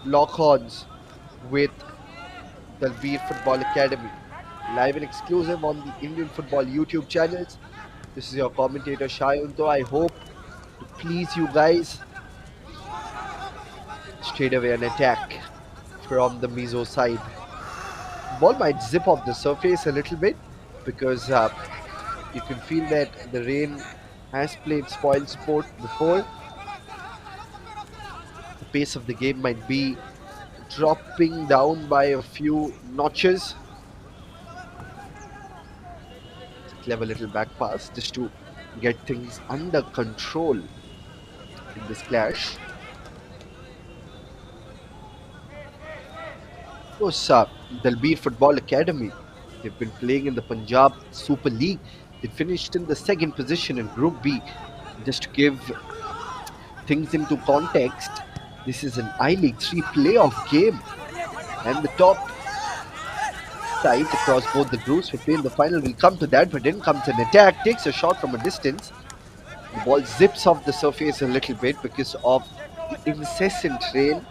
lock-ons with Dalbir Football Academy. Live and exclusive on the Indian Football YouTube channels. This is your commentator Shayunto. I hope to please you guys. Straight away an attack from the Mizo side. Ball might zip off the surface a little bit because you can feel that the rain has played spoil sport before. The pace of the game might be dropping down by a few notches. Clever little back pass just to get things under control in this clash. Of course, Dalbir Football Academy. They've been playing in the Punjab Super League. They finished in the second position in Group B. Just to give things into context, this is an I League 3 playoff game, and the top side across both the groups will play in the final. We'll come to that, but in comes an attack, takes a shot from a distance. The ball zips off the surface a little bit because of the incessant rain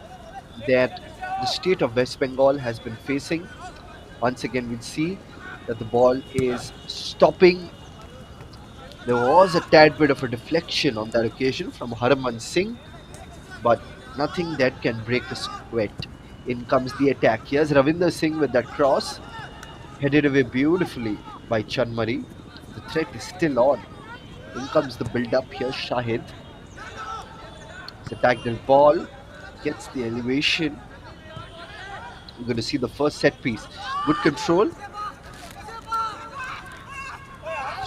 that the state of West Bengal has been facing. Once again, we'll see that the ball is stopping. There was a tad bit of a deflection on that occasion from Harman Singh, but nothing that can break a sweat. In comes the attack. Here's Ravinder Singh with that cross, headed away beautifully by Chanmari. The threat is still on. In comes the build-up. Here's Shahid. He's attacked the ball, gets the elevation. We're going to see the first set piece. Good control.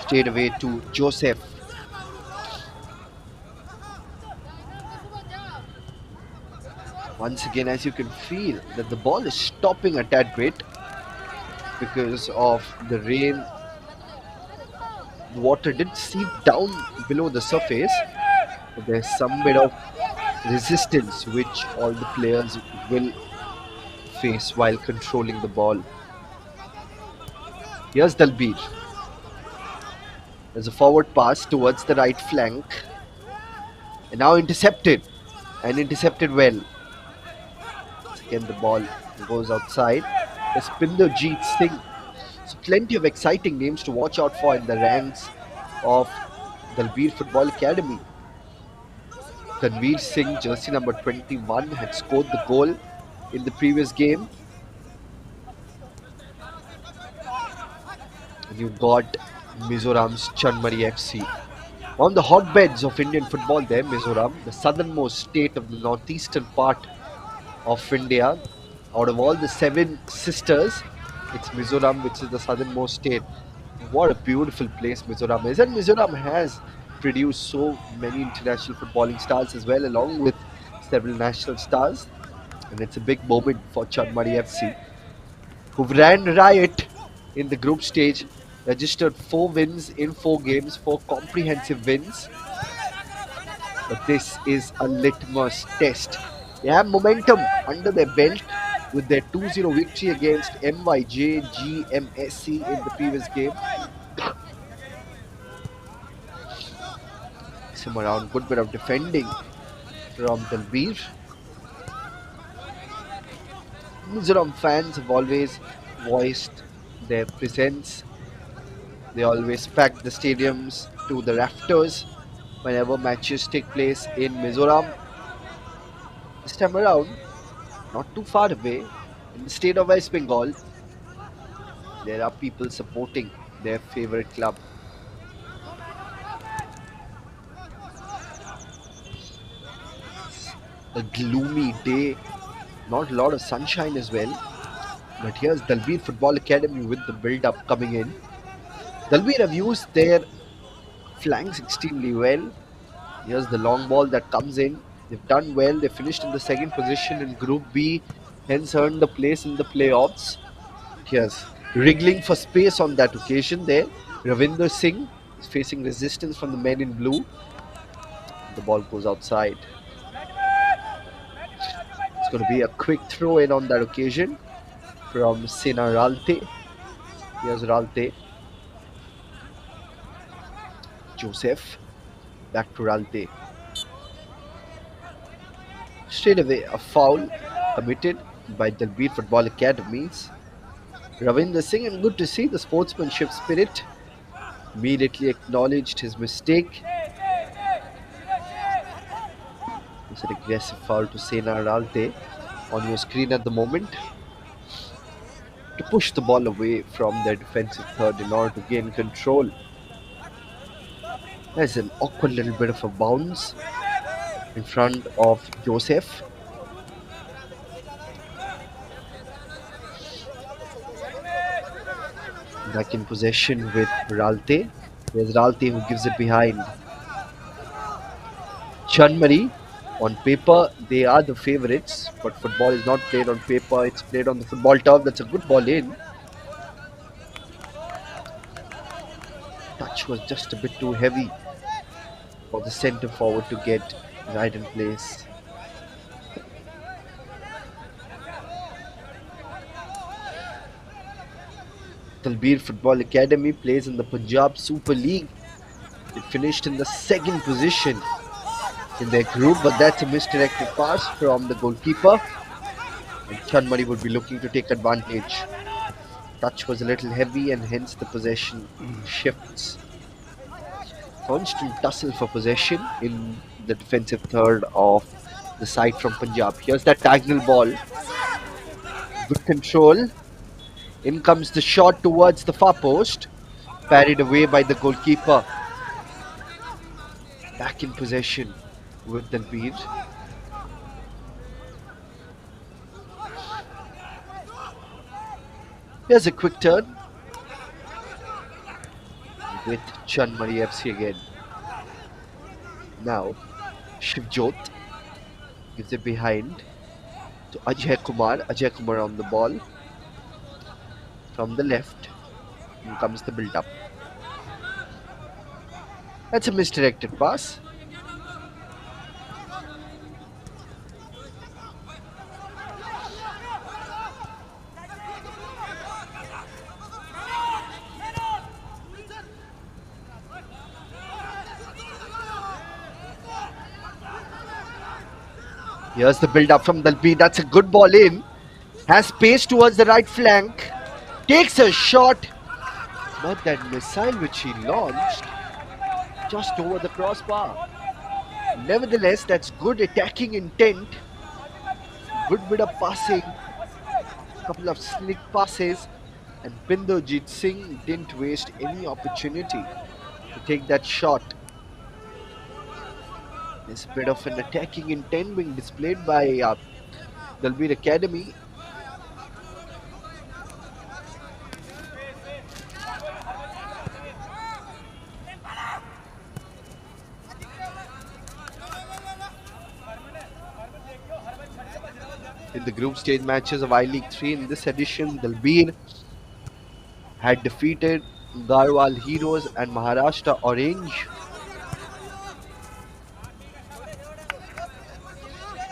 Straight away to Joseph. Once again, as you can feel that the ball is stopping a tad bit because of the rain. The water did seep down below the surface, but there's some bit of resistance which all the players will face while controlling the ball. Here's Dalbir. There's a forward pass towards the right flank, and now intercepted, and intercepted well. Again, the ball goes outside. There's Pinderjeet Singh. So plenty of exciting names to watch out for in the ranks of Dalbir Football Academy. Tanveer Singh, jersey number 21, had scored the goal in the previous game. And you've got Mizoram's Chanmari FC. On the hotbeds of Indian football there, Mizoram, the southernmost state of the northeastern part of India. Out of all the 7 sisters, it's Mizoram which is the southernmost state. What a beautiful place Mizoram is. And Mizoram has produced so many international footballing stars as well, along with several national stars. And it's a big moment for Chanmari FC, who ran riot in the group stage, registered 4 wins in 4 games, 4 comprehensive wins. But this is a litmus test. They have momentum under their belt with their 2-0 victory against MYJ GMSC in the previous game. Some around, good bit of defending from Dalbir. Mizoram fans have always voiced their presence. They always pack the stadiums to the rafters whenever matches take place in Mizoram. This time around, not too far away, in the state of West Bengal, there are people supporting their favorite club. A gloomy day, not a lot of sunshine as well. But here's Dalbir Football Academy with the build-up coming in. Dalbir have used their flanks extremely well. Here's the long ball that comes in. They've done well. They finished in the second position in Group B, hence earned the place in the playoffs. Here's wriggling for space on that occasion there. Ravinder Singh is facing resistance from the men in blue. The ball goes outside. It's going to be a quick throw in on that occasion from Sena Ralte. Here's Ralte. Joseph. Back to Ralte. Straight away, a foul committed by Dalbir Football Academies. Ravinder Singh, and good to see the sportsmanship spirit. Immediately acknowledged his mistake. It's an aggressive foul to Sena Ralte on your screen at the moment to push the ball away from their defensive third in order to gain control. There's an awkward little bit of a bounce in front of Joseph. Back in possession with Ralte. There's Ralte who gives it behind. Chanmari, on paper, they are the favourites, but football is not played on paper, it's played on the football turf. That's a good ball in. Touch was just a bit too heavy for the centre forward to get right in place. Dalbir Football Academy plays in the Punjab Super League. It finished in the second position in their group, but that's a misdirected pass from the goalkeeper. And Chanmari would be looking to take advantage. Touch was a little heavy and hence the possession shifts. Constant tussle for possession in the defensive third of the side from Punjab. Here's that diagonal ball. Good control. In comes the shot towards the far post. Parried away by the goalkeeper. Back in possession with Dalbir. Here's a quick turn with Chanmari FC again. Now, Shivjot gives it behind to Ajay Kumar. Ajay Kumar on the ball. From the left, in comes the build-up. That's a misdirected pass. Here's the build-up from Dalbir. That's a good ball in. Has pace towards the right flank. Takes a shot. But that missile which he launched just over the crossbar. Nevertheless, that's good attacking intent. Good bit of passing. Couple of slick passes. And Binderjeet Singh didn't waste any opportunity to take that shot. There's a bit of an attacking intent being displayed by Dalbir Academy. In the group stage matches of I-League 3 in this edition, Dalbir had defeated Garhwal Heroes and Maharashtra Orange.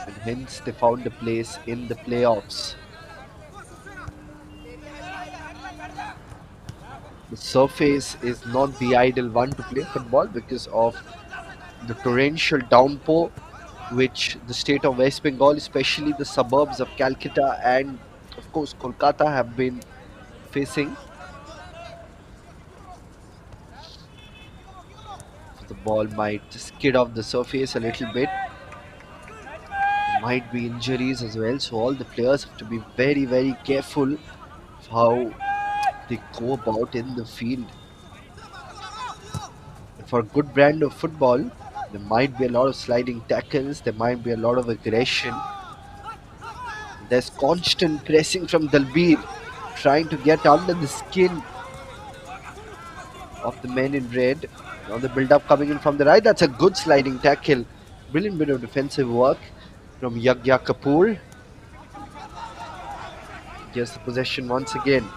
And hence they found a place in the playoffs. The surface is not the ideal one to play football because of the torrential downpour which the state of West Bengal, especially the suburbs of Calcutta and of course Kolkata, have been facing. So the ball might skid off the surface a little bit. There might be injuries as well, so all the players have to be very, very careful of how they go about in the field. And for a good brand of football, there might be a lot of sliding tackles, there might be a lot of aggression. There's constant pressing from Dalbir, trying to get under the skin of the men in red. Now the build-up coming in from the right. That's a good sliding tackle. Brilliant bit of defensive work from Yagya Kapoor. Here's the possession once again.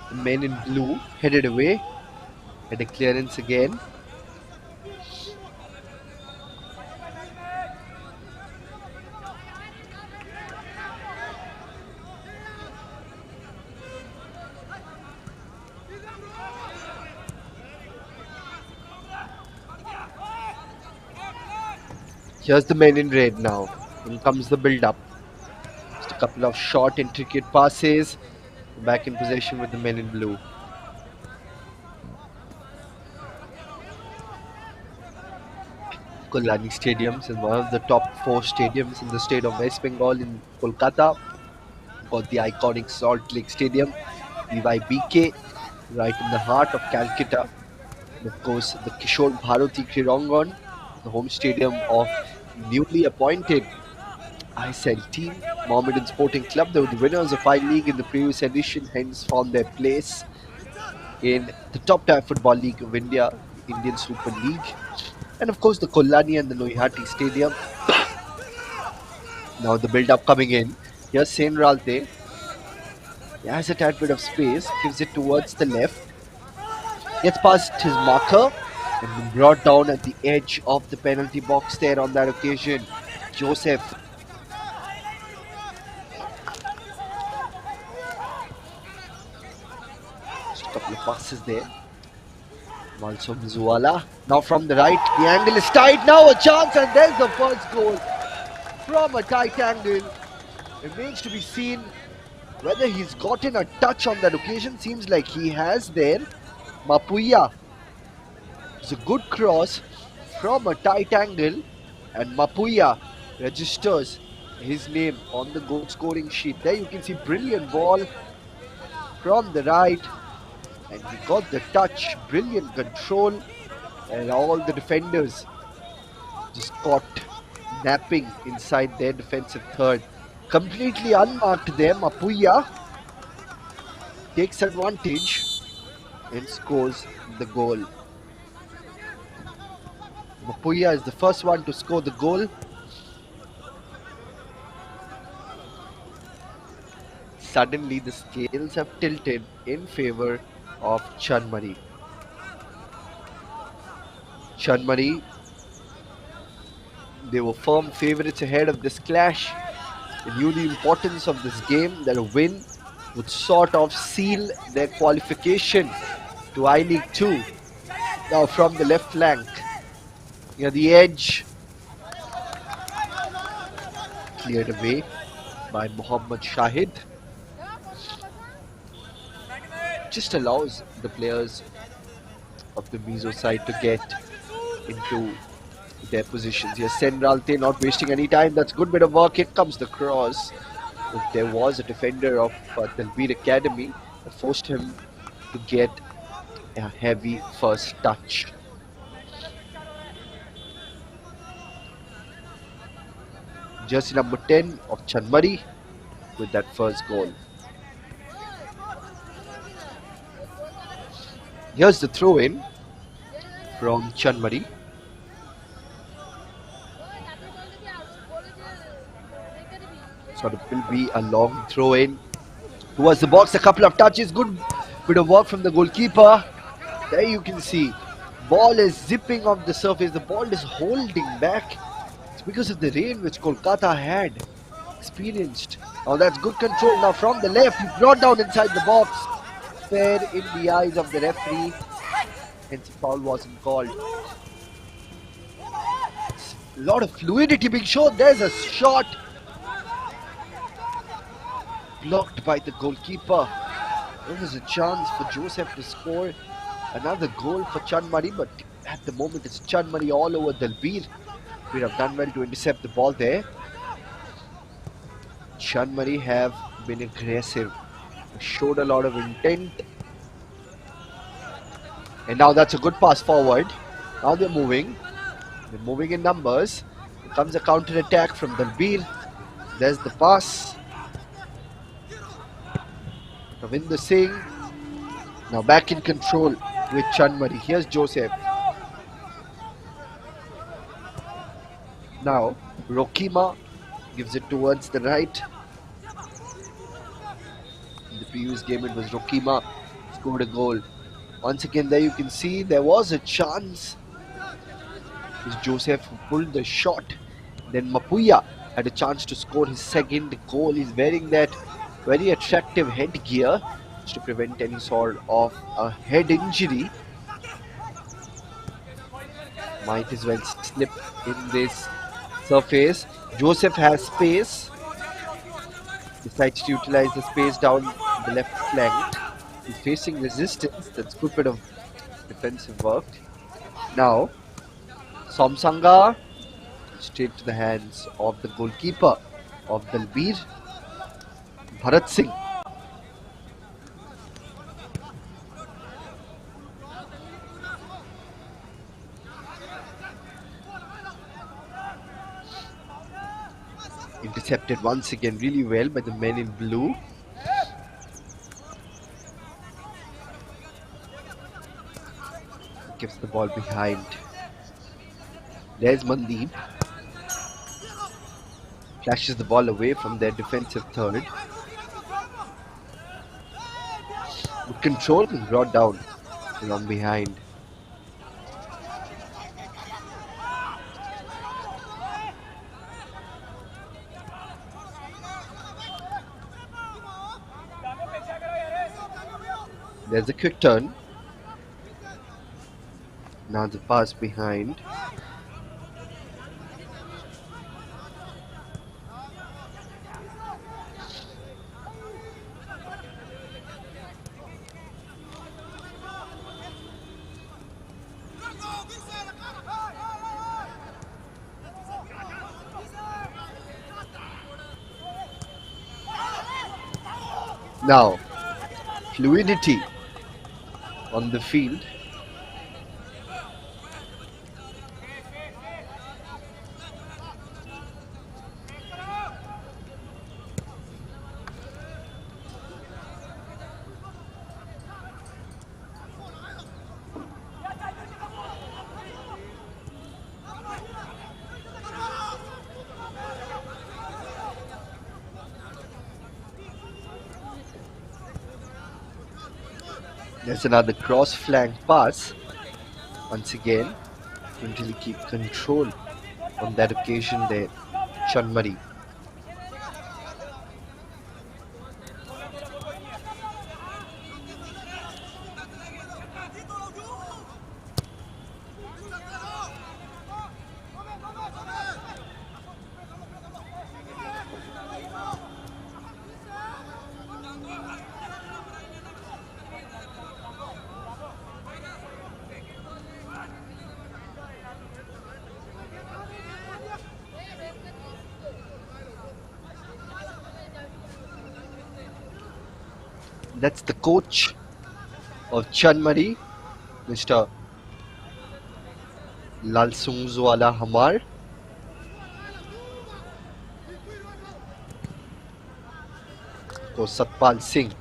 The men in blue headed away. Had a clearance again. Here's the men in red now. In comes the build-up. Just a couple of short, intricate passes. Back in possession with the men in blue. Kolani Stadium is one of the top four stadiums in the state of West Bengal in Kolkata. Got the iconic Salt Lake Stadium, BYBK, right in the heart of Calcutta. And of course, the Kishore Bharati Krirangan, the home stadium of newly appointed ISL team, Mohammedan Sporting Club. They were the winners of I-League in the previous edition, hence found their place in the top tier football league of India, the Indian Super League. And of course, the Kolani and the Noihati Stadium. Now the build-up coming in. Here's Sen Ralte. He has a tad bit of space, gives it towards the left. Gets past his marker and been brought down at the edge of the penalty box there on that occasion. Joseph. Just a couple of passes there. Also Mizuala. Now from the right, the angle is tight. Now a chance, and there's the first goal from a tight angle. Remains to be seen whether he's gotten a touch on that occasion. Seems like he has there. Mapuya. It's a good cross from a tight angle, and Mapuya registers his name on the goal scoring sheet. There you can see brilliant ball from the right, and he got the touch, brilliant control, and all the defenders just caught napping inside their defensive third. Completely unmarked there. Mapuya takes advantage and scores the goal. Mapuya is the first one to score the goal. Suddenly the scales have tilted in favor of Chanmari. Chanmari, they were firm favourites ahead of this clash. They knew the importance of this game, that a win would sort of seal their qualification to I-League 2. Now from the left flank, near the edge, cleared away by Mohammad Shahid. Just allows the players of the Mizo side to get into their positions. Here Sen Ralte not wasting any time. That's a good bit of work. Here comes the cross. But there was a defender of Dalbir Academy that forced him to get a heavy first touch. Jersey number 10 of Chanmari with that first goal. Here's the throw in from Chanmari. So it will be a long throw in towards the box. A couple of touches. Good bit of work from the goalkeeper. There you can see ball is zipping off the surface. The ball is holding back. It's because of the rain which Kolkata had experienced. Now that's good control. Now from the left, he brought down inside the box. Fair in the eyes of the referee. Hence foul wasn't called. A lot of fluidity being shown. There's a shot. Blocked by the goalkeeper. There was a chance for Joseph to score another goal for Chanmari, but at the moment it's Chanmari all over Dalbir. We have done well to intercept the ball there. Chanmari have been aggressive, showed a lot of intent, and now that's a good pass forward. Now they're moving in numbers. Here comes a counter attack from Dalbir. There's the pass. Ravinder Singh now back in control with Chanmari. Here's Joseph. Now Rokima gives it towards the right. In the previous game it was Rokima scored a goal. Once again there you can see there was a chance. It was Joseph who pulled the shot. Then Mapuya had a chance to score his second goal. He's wearing that very attractive headgear to prevent any sort of a head injury. Might as well slip in this Surface. Joseph has space. Decides to utilize the space down the left flank. He's facing resistance. That's good bit of defensive work. Now, Somsanga straight to the hands of the goalkeeper of Dalbir, Bharat Singh. Intercepted once again really well by the men in blue. Gives the ball behind. There's Mandeep. Flashes the ball away from their defensive third. With control being brought down along behind. There's a quick turn. Now the pass behind. Now, fluidity on the field. There's another cross flank pass. Once again, couldn't really keep control on that occasion there. Chanmari. That's the coach of Chanmari, Mr. Lalsungzwala Hamar. Coach Satpal Singh.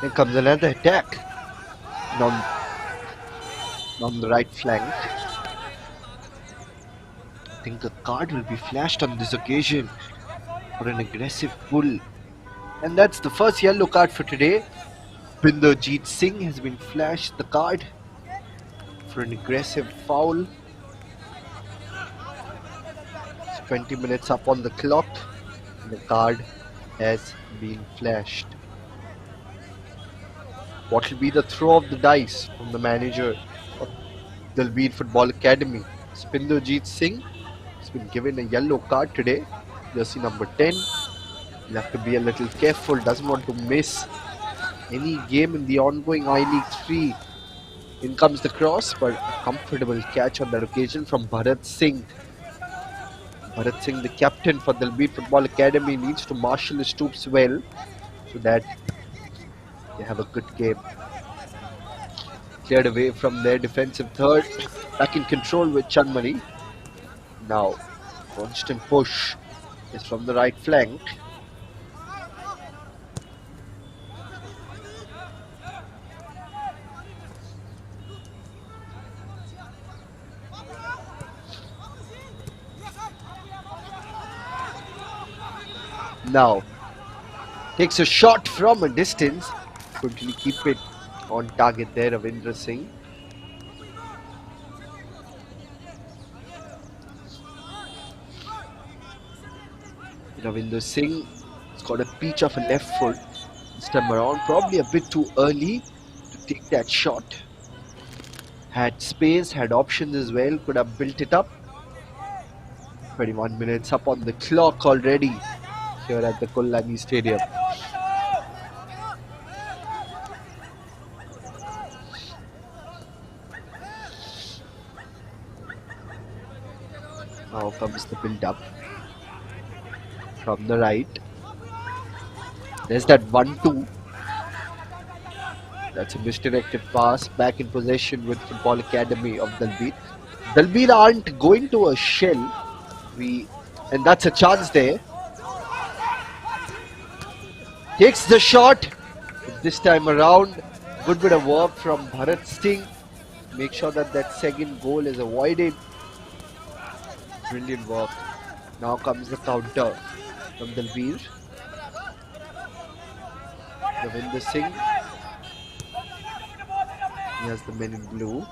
Here comes another attack on the right flank. I think a card will be flashed on this occasion for an aggressive pull. And that's the first yellow card for today. Binderjeet Singh has been flashed the card for an aggressive foul. It's 20 minutes up on the clock and the card has been flashed. What will be the throw of the dice from the manager of Dalbir Football Academy? Binderjeet Singh has been given a yellow card today. Jersey number 10. He'll have to be a little careful. Doesn't want to miss any game in the ongoing I-League 3. In comes the cross, but a comfortable catch on that occasion from Bharat Singh. Bharat Singh, the captain for Dalbir Football Academy, needs to marshal his troops well so that They have a good game. Cleared away from their defensive third. Back in control with Chanmari. Now, constant push is from the right flank. Now, takes a shot from a distance. Could really keep it on target there, Ravindra Singh. Ravinder Singh has got a peach of a left foot this time around. Probably a bit too early to take that shot. Had space, had options as well. Could have built it up. 21 minutes up on the clock already here at the Kolani Stadium. Now comes the build-up from the right. There's that 1-2. That's a misdirected pass. Back in possession with Football Academy of Dalbir. Dalbir aren't going to a shell. And that's a chance there. Takes the shot. This time around, good bit of work from Bharat Singh. Make sure that that second goal is avoided. Brilliant work. Now comes the counter from Dalbir. Ravinder Singh. He has the men in blue.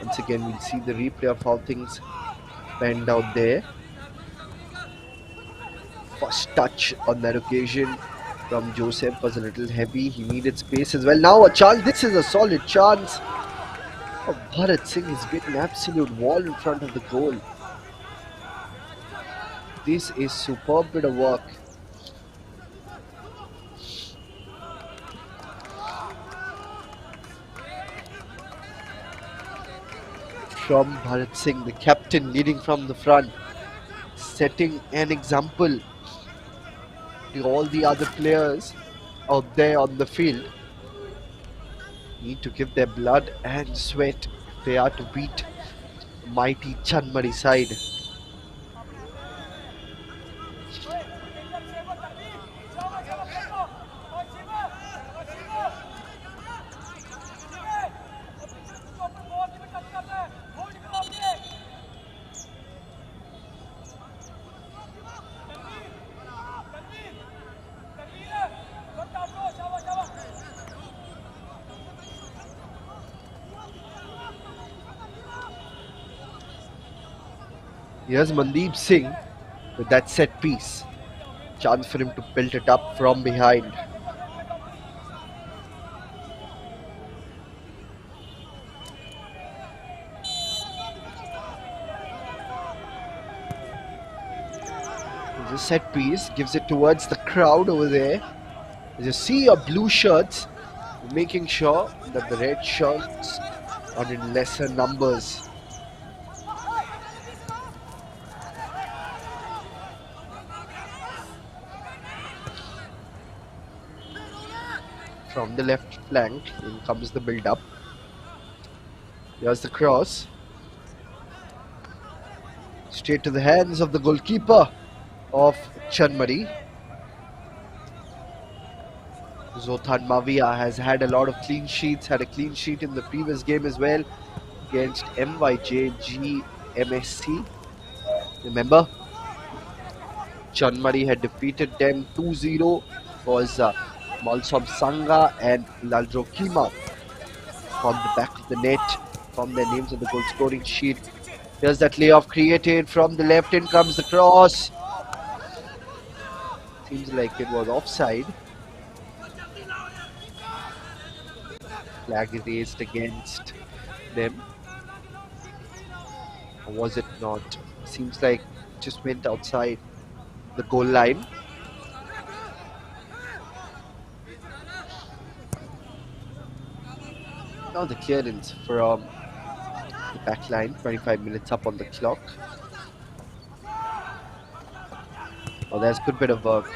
Once again, we'll see the replay of how things panned out there. First touch on that occasion from Joseph was a little heavy. He needed space as well. Now a chance. This is a solid chance. Oh, Bharat Singh has been an absolute wall in front of the goal. This is superb bit of work. From Bharat Singh, the captain leading from the front, setting an example to all the other players out there on the field. Need to give their blood and sweat if they are to beat the mighty Chanmari side. Here's Mandeep Singh with that set piece. Chance for him to build it up from behind. There's a set piece, gives it towards the crowd over there. As you see your blue shirts, making sure that the red shirts are in lesser numbers. From the left flank, in comes the build-up. Here's the cross. Straight to the hands of the goalkeeper of Chanmari. Zothan Mavia has had a lot of clean sheets, had a clean sheet in the previous game as well against MYJ GMSC. Remember, Chanmari had defeated them 2-0. Was Malsom Sangha and Lalro Kima on the back of the net from their names on the goal scoring sheet. Here's that layoff created from the left, in comes the cross. Seems like it was offside. Flag raised against them. Or was it not? Seems like it just went outside the goal line. Now the clearance from the back line. 25 minutes up on the clock. Oh, there's a good bit of work.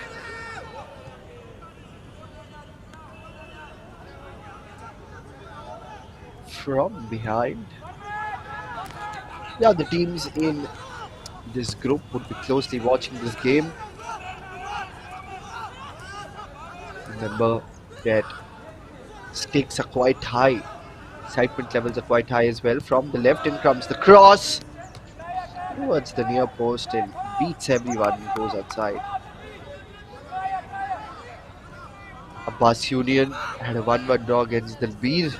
From behind. Yeah, the teams in this group would be closely watching this game. Remember that stakes are quite high. Excitement levels are quite high as well. From the left in comes the cross towards the near post and beats everyone and goes outside. Abbas Union had a 1-1 draw against Dalbir.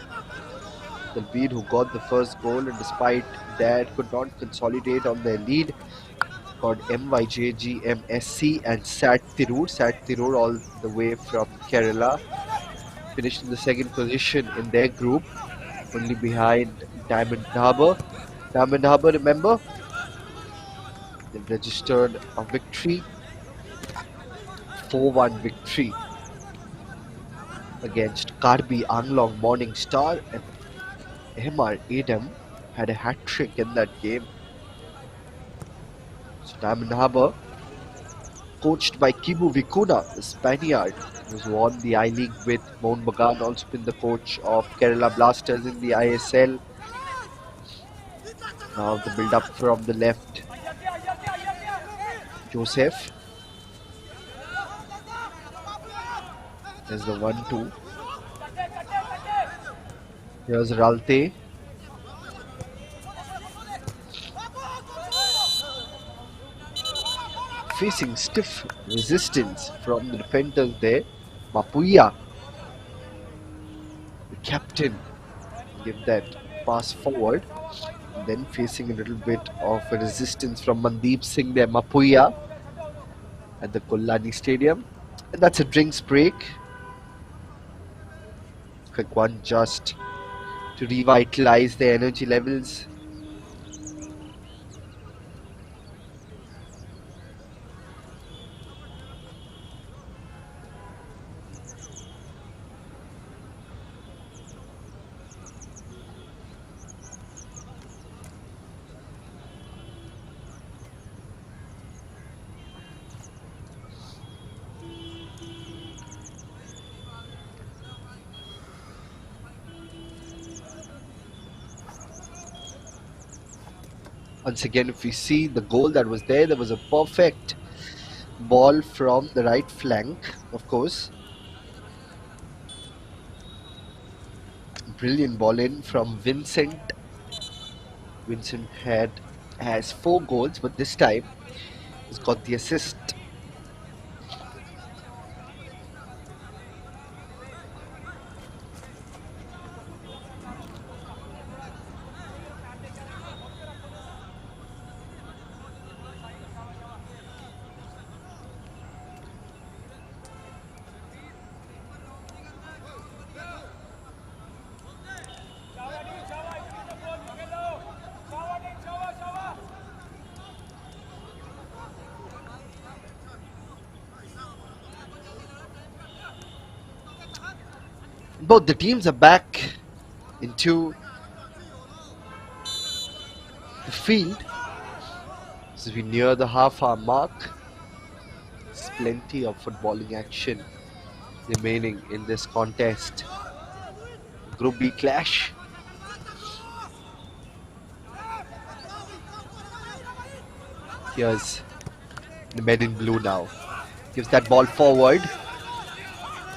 Dalbir, who got the first goal and despite that could not consolidate on their lead, got MYJGMSC and Sat Tirur. Sat Tirur all the way from Kerala. Finished in the second position in their group, only behind Diamond Harbour. Diamond Harbour, remember, they've registered a victory, 4-1 victory against Karbi Anglong Morning Star, and MR Adam had a hat-trick in that game. So Diamond Harbour, coached by Kibu Vikuna, the Spaniard, who's won the I-League with Mohun Bagan, also been the coach of Kerala Blasters in the ISL. Now the build-up from the left. Joseph. There's the 1-2. Here's Ralte. Facing stiff resistance from the defenders there. Mapuya, the captain, give that pass forward. And then facing a little bit of a resistance from Mandeep Singh there. Mapuya at the Kollani Stadium. And that's a drinks break. Quick one just to revitalize their energy levels. Once again, if we see the goal that was there was a perfect ball from the right flank, of course. Brilliant ball in from Vincent. Vincent has 4 goals, but this time he's got the assist. Both the teams are back into the field as we near the half-hour mark. There's plenty of footballing action remaining in this contest. Group B clash. Here's the men in blue now. Gives that ball forward.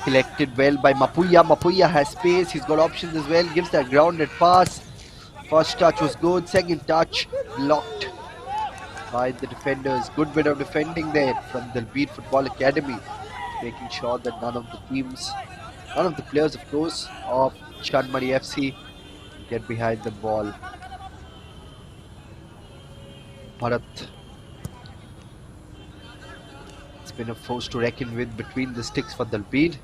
Collected well by Mapuya. Mapuya has space. He's got options as well. Gives that grounded pass. First touch was good. Second touch blocked by the defenders. Good bit of defending there from the Dalbir Football Academy. Making sure that none of the players, of course, of Chanmari FC get behind the ball. Bharat. It's been a force to reckon with between the sticks for Dalbir.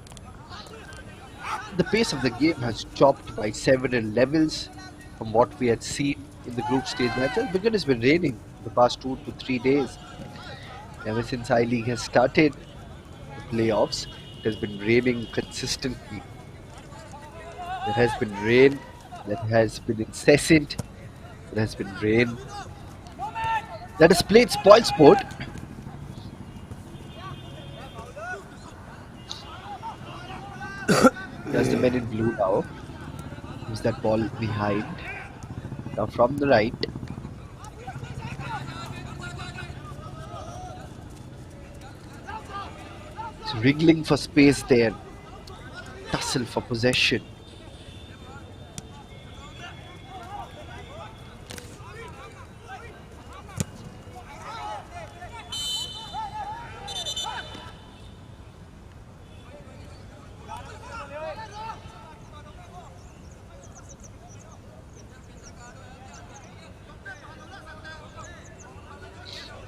The pace of the game has dropped by several levels from what we had seen in the group stage matches because it's been raining the past 2 to 3 days. Ever since I-League has started the playoffs, it has been raining consistently. There has been rain that has been incessant There has been rain that has played spoil sport. There's the men in blue now. Who's that ball behind? Now from the right. It's wriggling for space there. Tussle for possession.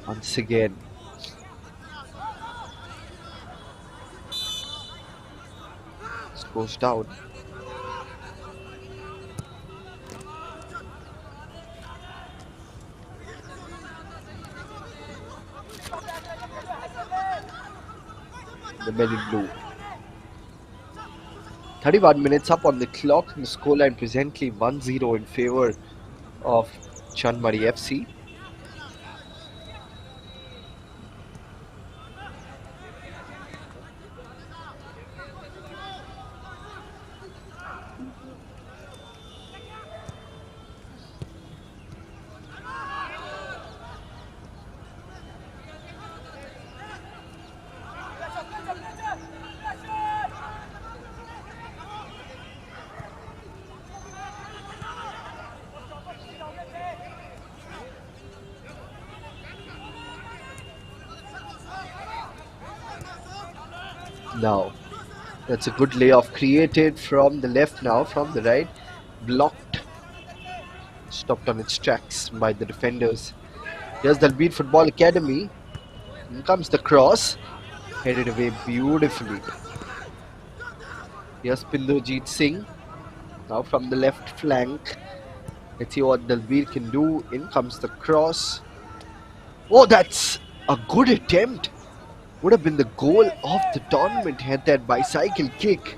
Once again. This goes down. The men in blue. 31 minutes up on the clock, and the scoreline presently 1-0 in favour of Chanmari FC. Now, that's a good layoff created from the left now, from the right. Blocked. Stopped on its tracks by the defenders. Here's Dalbir Football Academy. In comes the cross. Headed away beautifully. Here's Pinderjeet Singh. Now from the left flank. Let's see what Dalbir can do. In comes the cross. Oh, that's a good attempt. Would have been the goal of the tournament had that bicycle kick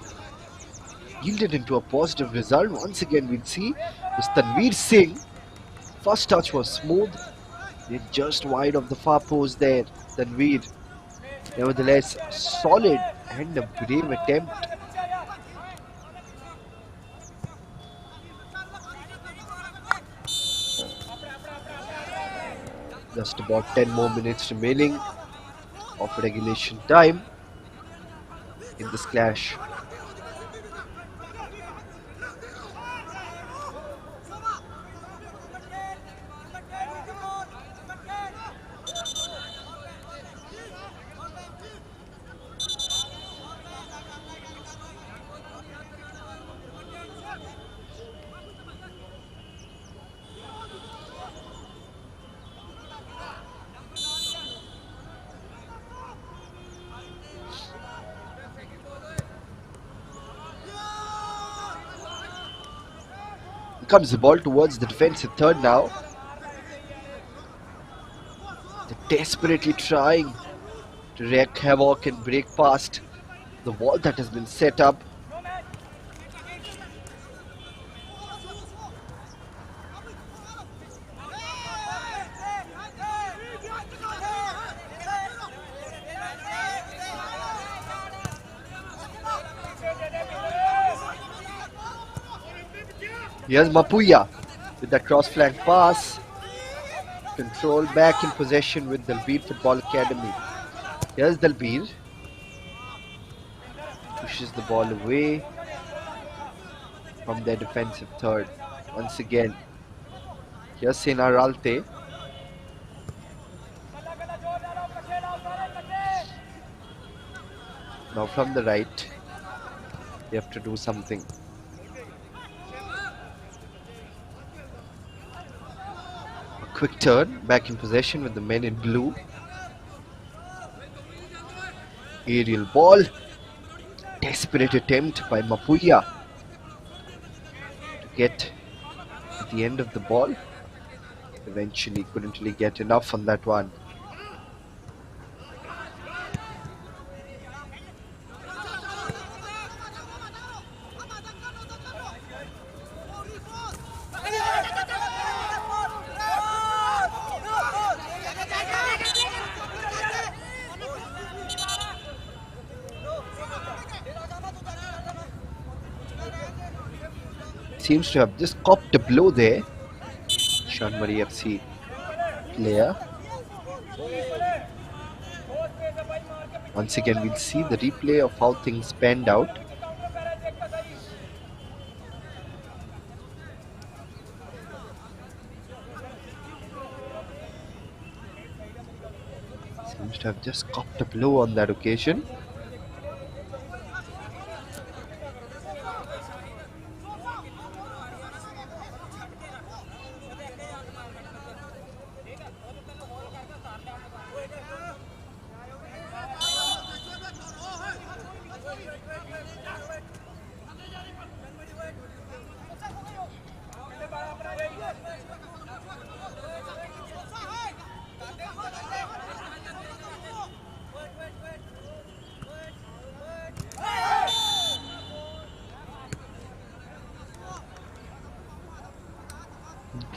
yielded into a positive result. Once again, we'll see was Tanveer Singh. First touch was smooth, yet just wide of the far post there. Tanveer, nevertheless, solid and a brave attempt. Just about 10 more minutes remaining of regulation time in this clash. Comes the ball towards the defensive third now. They're desperately trying to wreak havoc and break past the wall that has been set up. Here's Mapuya with that cross flank pass. Control back in possession with Dalbir Football Academy. Here's Dalbir. Pushes the ball away from their defensive third. Once again. Here's Senar Alte. Now from the right. They have to do something. Quick turn, back in possession with the men in blue. Aerial ball. Desperate attempt by Mapuya to get at the end of the ball. Eventually couldn't really get enough on that one. Seems to have just copped a blow there. Chanmari FC player. Once again, we'll see the replay of how things panned out. Seems to have just copped a blow on that occasion.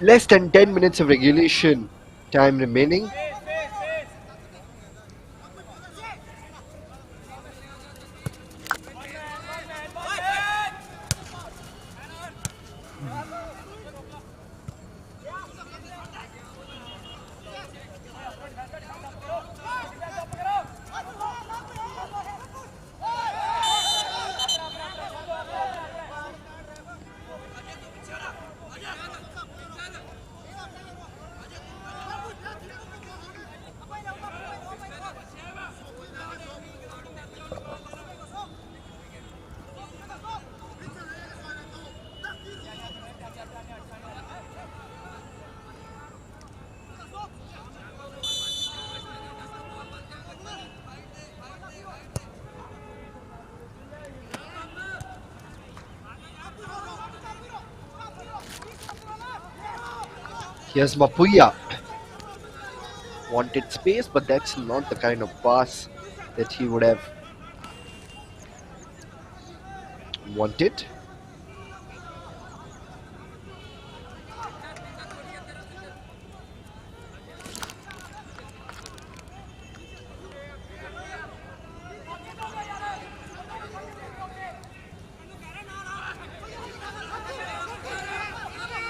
Less than 10 minutes of regulation time remaining. Here's Mapuya. Wanted space, but that's not the kind of pass that he would have wanted.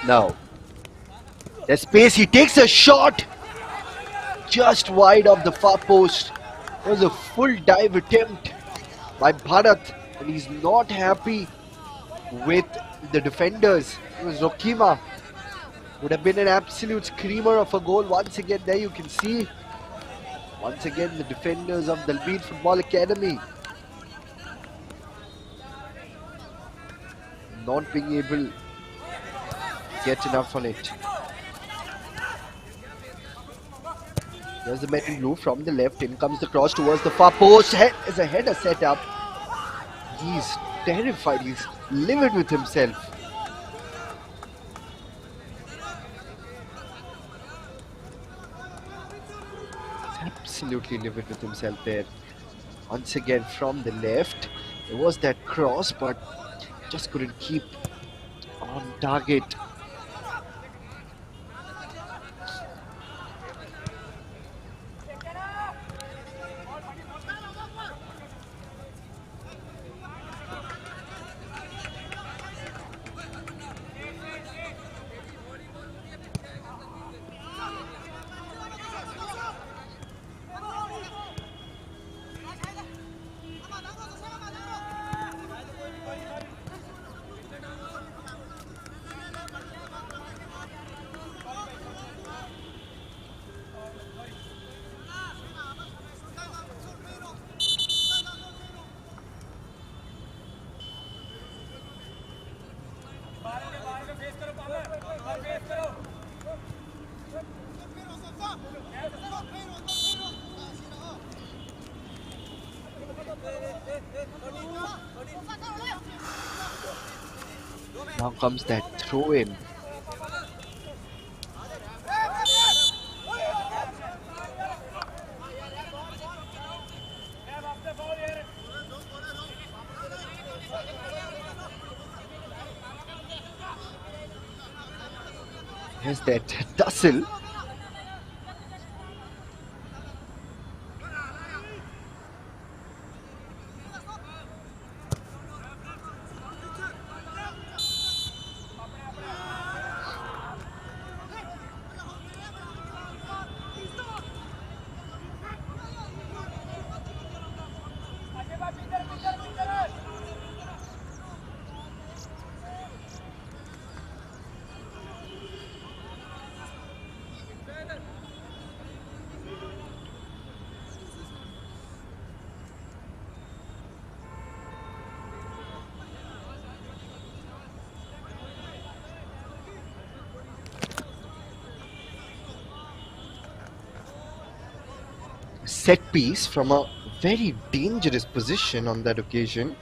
Now, there's space. He takes a shot just wide of the far post. It was a full dive attempt by Bharat, and he's not happy with the defenders. It was Rokima. Would have been an absolute screamer of a goal. Once again, there you can see. Once again, the defenders of Dalbir Football Academy not being able to get enough on it. There's the men in blue from the left. In comes the cross towards the far post. As a header set up. He's terrified. He's livid with himself. He's absolutely livid with himself there. Once again from the left. There was that cross, but just couldn't keep on target. Now comes that throw in. Here's that tussle. set piece from a very dangerous position on that occasion.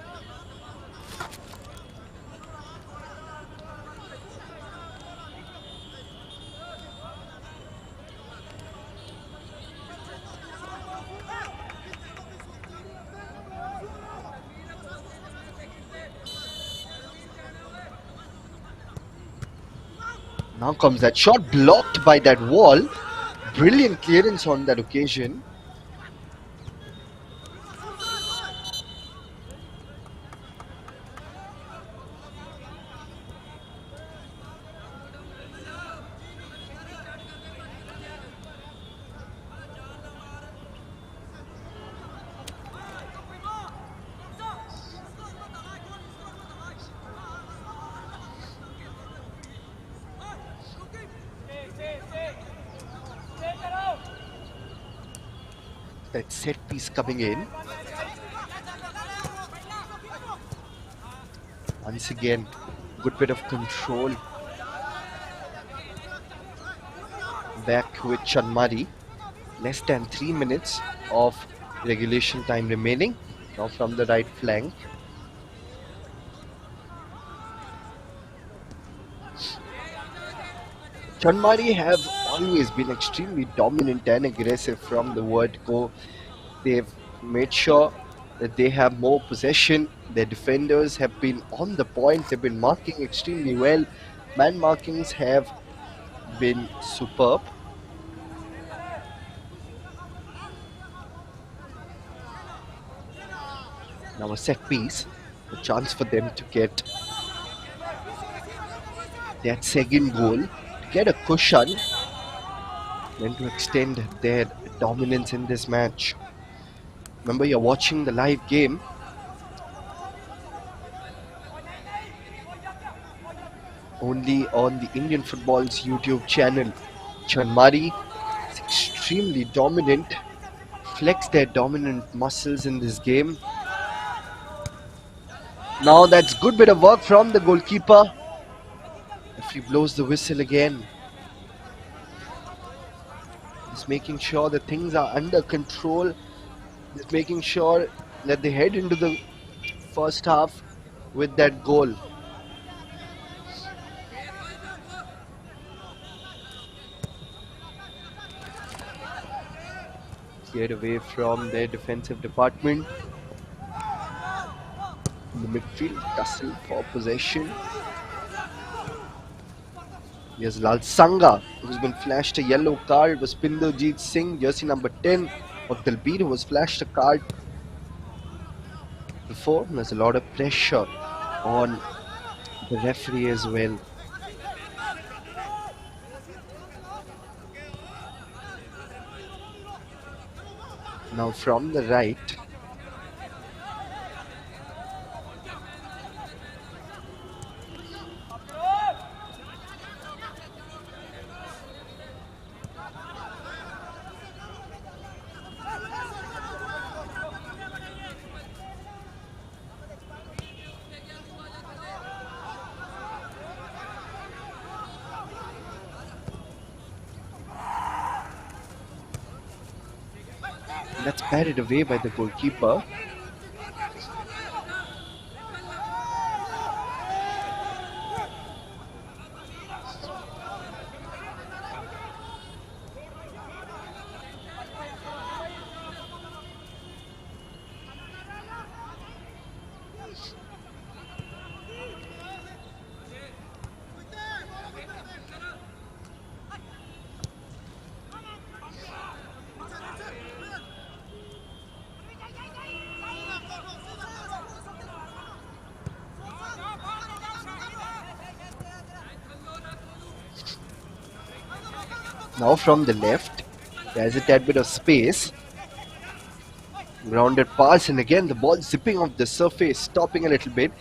Now comes that shot, blocked by that wall. Brilliant clearance on that occasion. That set piece coming in. Once again, good bit of control back with Chanmari. Less than 3 minutes of regulation time remaining. Now from the right flank. Chanmari have always been extremely dominant and aggressive from the word go. They've made sure that they have more possession. Their defenders have been on the point. They've been marking extremely well. Man markings have been superb. Now a set piece, a chance for them to get that second goal, to get a cushion, and to extend their dominance in this match. Remember, you're watching the live game. Only on the Indian Football's YouTube channel. Chanmari is extremely dominant, flex their dominant muscles in this game. Now that's good bit of work from the goalkeeper. If he blows the whistle again, just making sure that things are under control, just making sure that they head into the first half with that goal. Cleared away from their defensive department. In the midfield, tussle for possession. Here's Lal Sangha, who's been flashed a yellow card. It was Pinderjeet Singh, jersey number 10 of Dalbir, who was flashed a card before. There's a lot of pressure on the referee as well. Now from the right, that's batted away by the goalkeeper. Now from the left, there's a tad bit of space. Grounded pass, and again the ball zipping off the surface, stopping a little bit.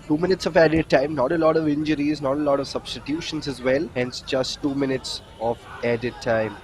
2 minutes of added time, not a lot of injuries, not a lot of substitutions as well, hence just 2 minutes of added time.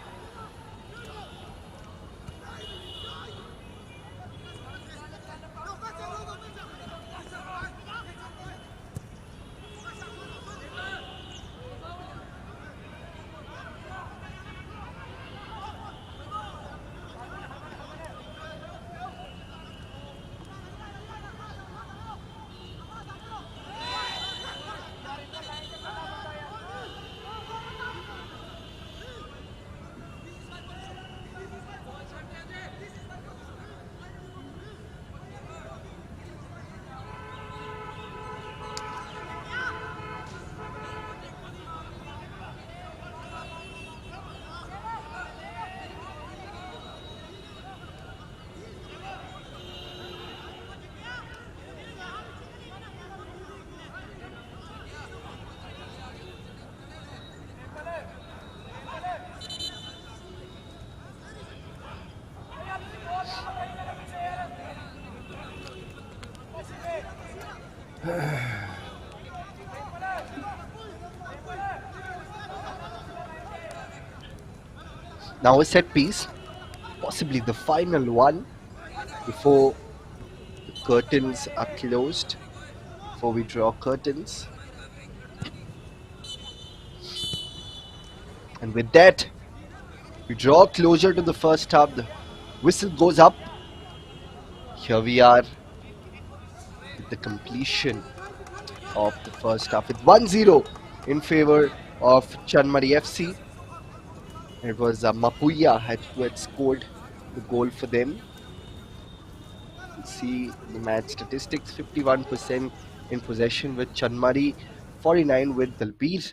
Now a set piece, possibly the final one before the curtains are closed, before we draw curtains. And with that, we draw closer to the first half. The whistle goes up. Here we are with the completion of the first half with 1-0 in favor of Chanmari FC. It was Mapuya who had scored the goal for them. You see the match statistics: 51% in possession with Chanmari, 49 with Dalbir.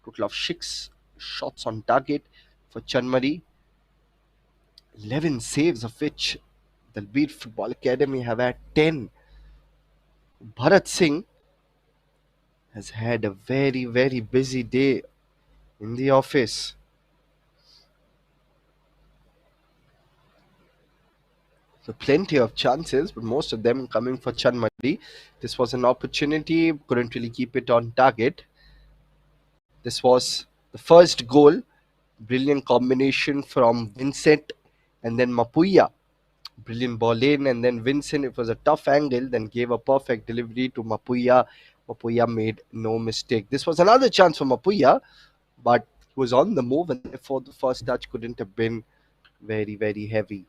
Total of 6 shots on target for Chanmari, 11 saves, of which Dalbir Football Academy have had 10. Bharat Singh has had a very, very busy day in the office. So plenty of chances, but most of them coming for Chanmari. This was an opportunity, couldn't really keep it on target. This was the first goal. Brilliant combination from Vincent and then Mapuya. Brilliant ball in, and then Vincent, it was a tough angle, then gave a perfect delivery to Mapuya. Mapuya made no mistake. This was another chance for Mapuya, but he was on the move, and therefore the first touch couldn't have been very, very heavy.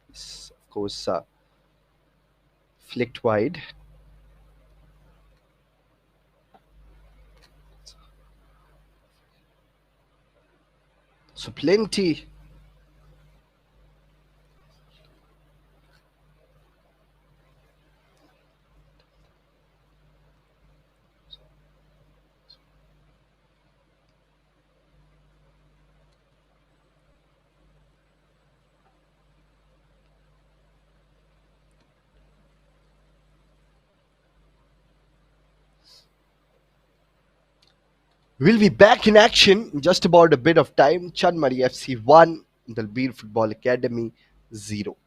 This, of course, flicked wide. So plenty. We'll be back in action in just about a bit of time. Chanmari FC 1, Dalbir Football Academy 0.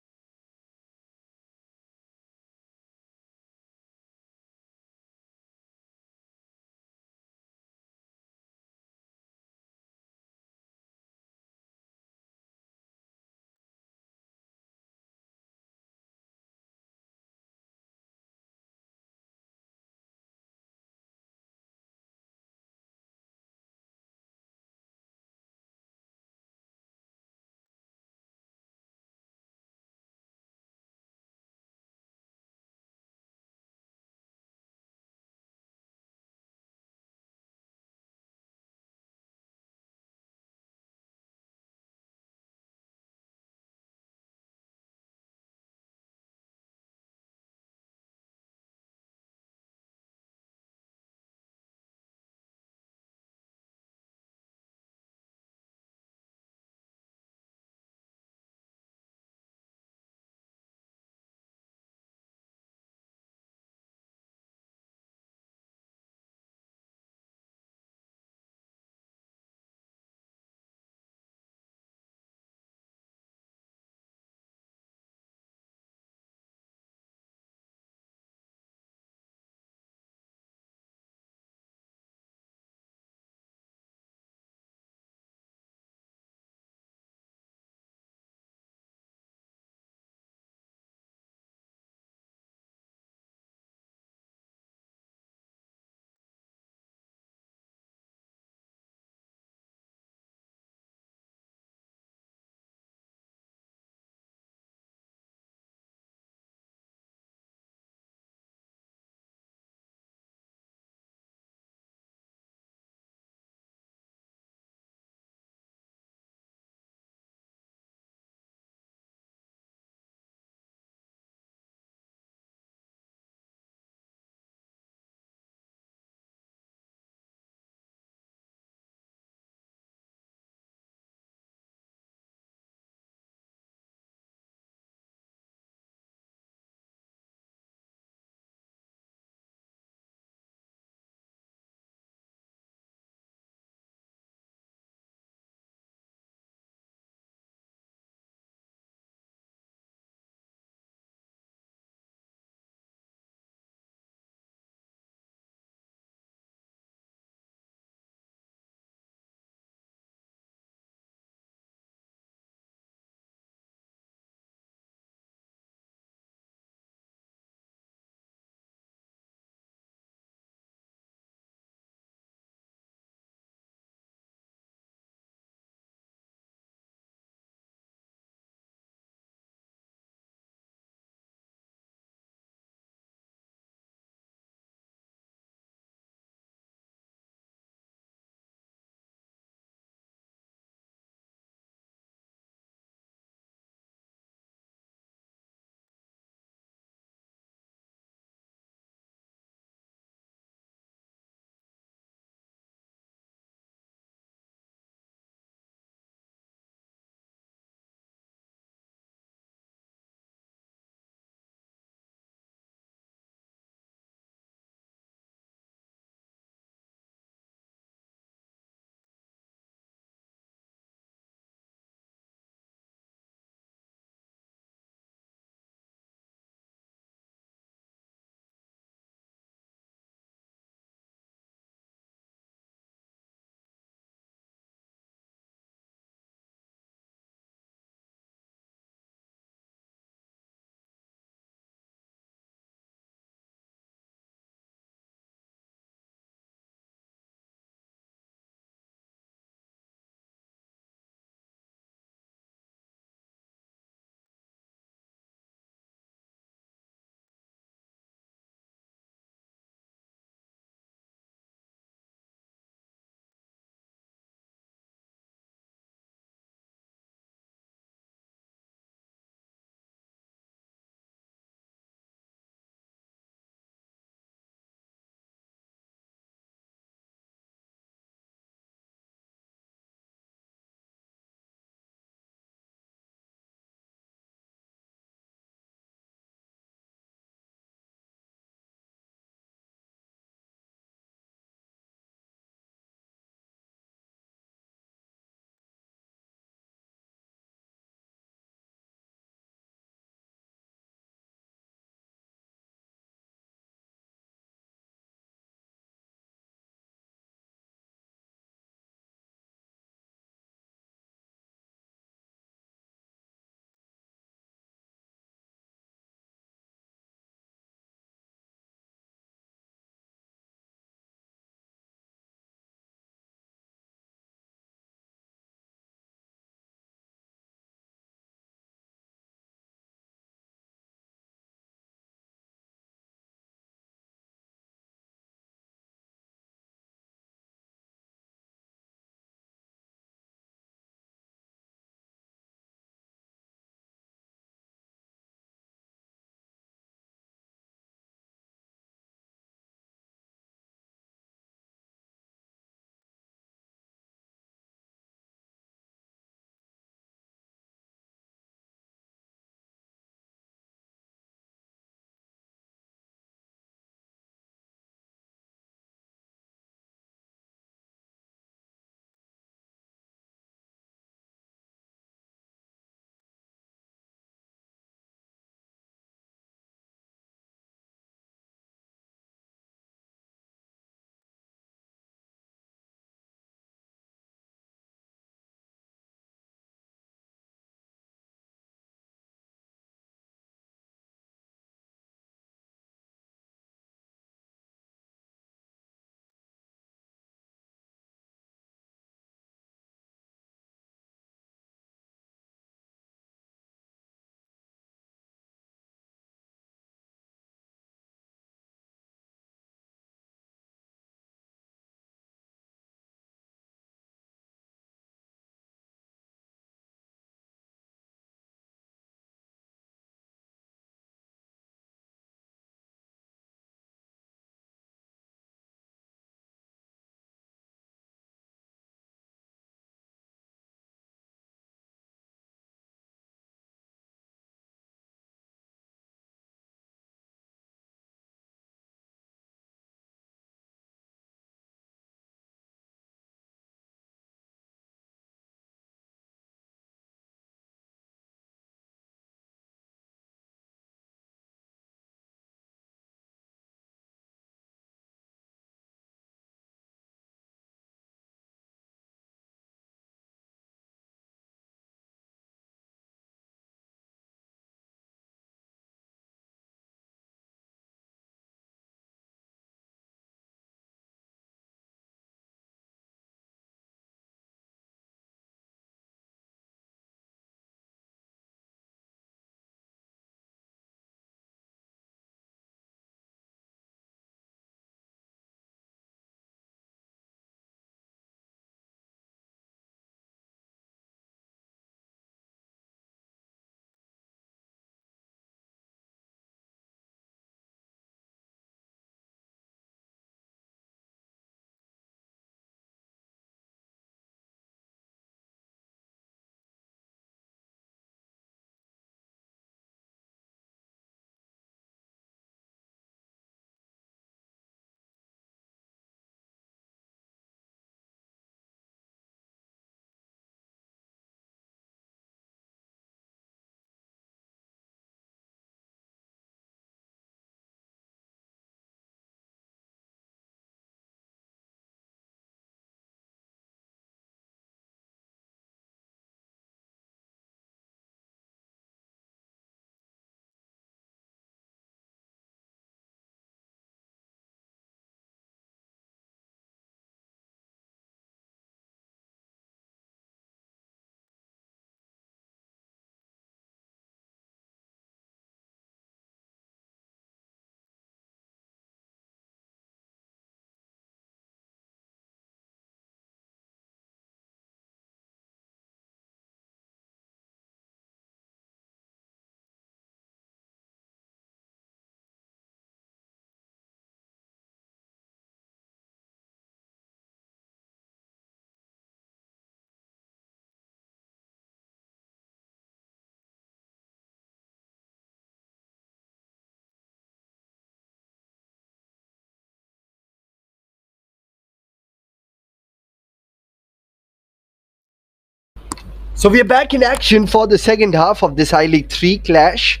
So we are back in action for the second half of this I League 3 clash.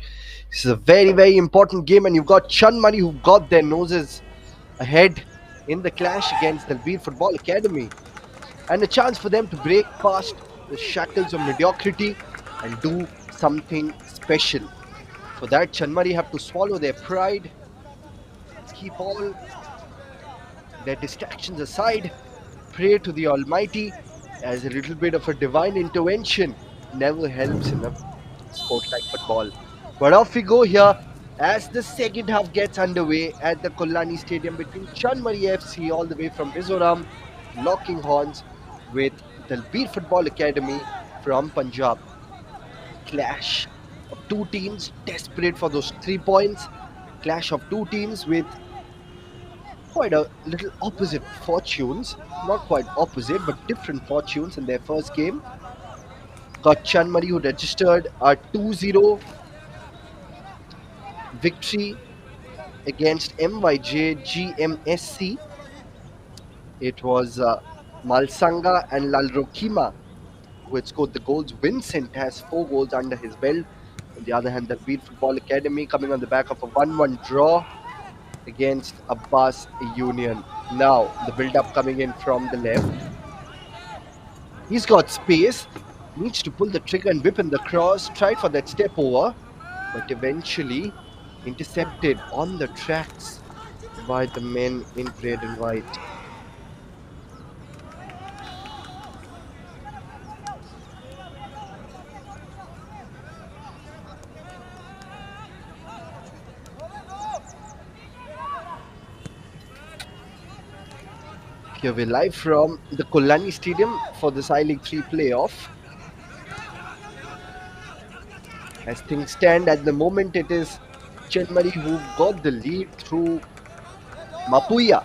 This is a very, very important game, and you've got Chanmari who got their noses ahead in the clash against Dalbir Football Academy, and a chance for them to break past the shackles of mediocrity and do something special. For that, Chanmari have to swallow their pride, keep all their distractions aside, pray to the Almighty, as a little bit of a divine intervention never helps in a sport like football. But off we go here as the second half gets underway at the Kollani Stadium between Chanmari FC all the way from Mizoram, locking horns with Dalbir Football Academy from Punjab. Clash of two teams desperate for those 3 points. Clash of two teams with quite a little opposite fortunes. Not quite opposite, but different fortunes in their first game. Got Chanmari who registered a 2-0 victory against MYJ GMSC. It was Malsanga and Lalrokima who had scored the goals. Vincent has 4 goals under his belt. On the other hand, the Beat Football Academy coming on the back of a 1-1 draw against Abbas Union. Now, the build-up coming in from the left. He's got space, needs to pull the trigger and whip in the cross, tried for that step over, but eventually intercepted on the tracks by the men in red and white. Here we're live from the Kollani Stadium for this I League 3 playoff. As things stand at the moment, it is Chanmari who got the lead through Mapuya,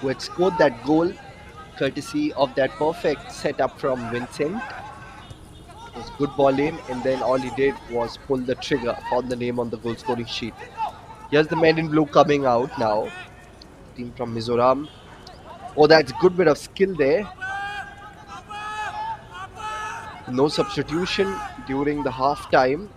who had scored that goal courtesy of that perfect setup from Vincent. It was good ball in, and then all he did was pull the trigger, found the name on the goal scoring sheet. Here's the men in blue coming out now. Team from Mizoram. Oh, that's good bit of skill there. No substitution during the half time.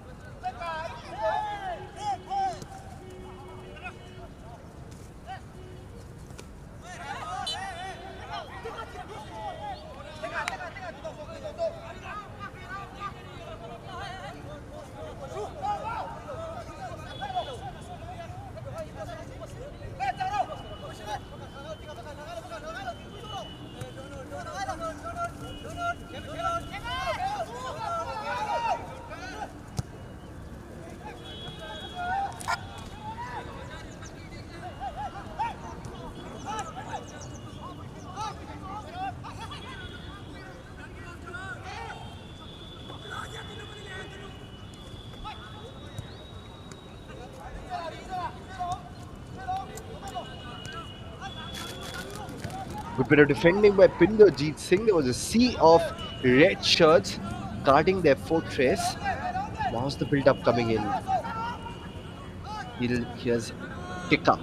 Good bit of defending by Pinderjeet Singh. There was a sea of red shirts guarding their fortress. Now's the build-up coming in. Here's Tika.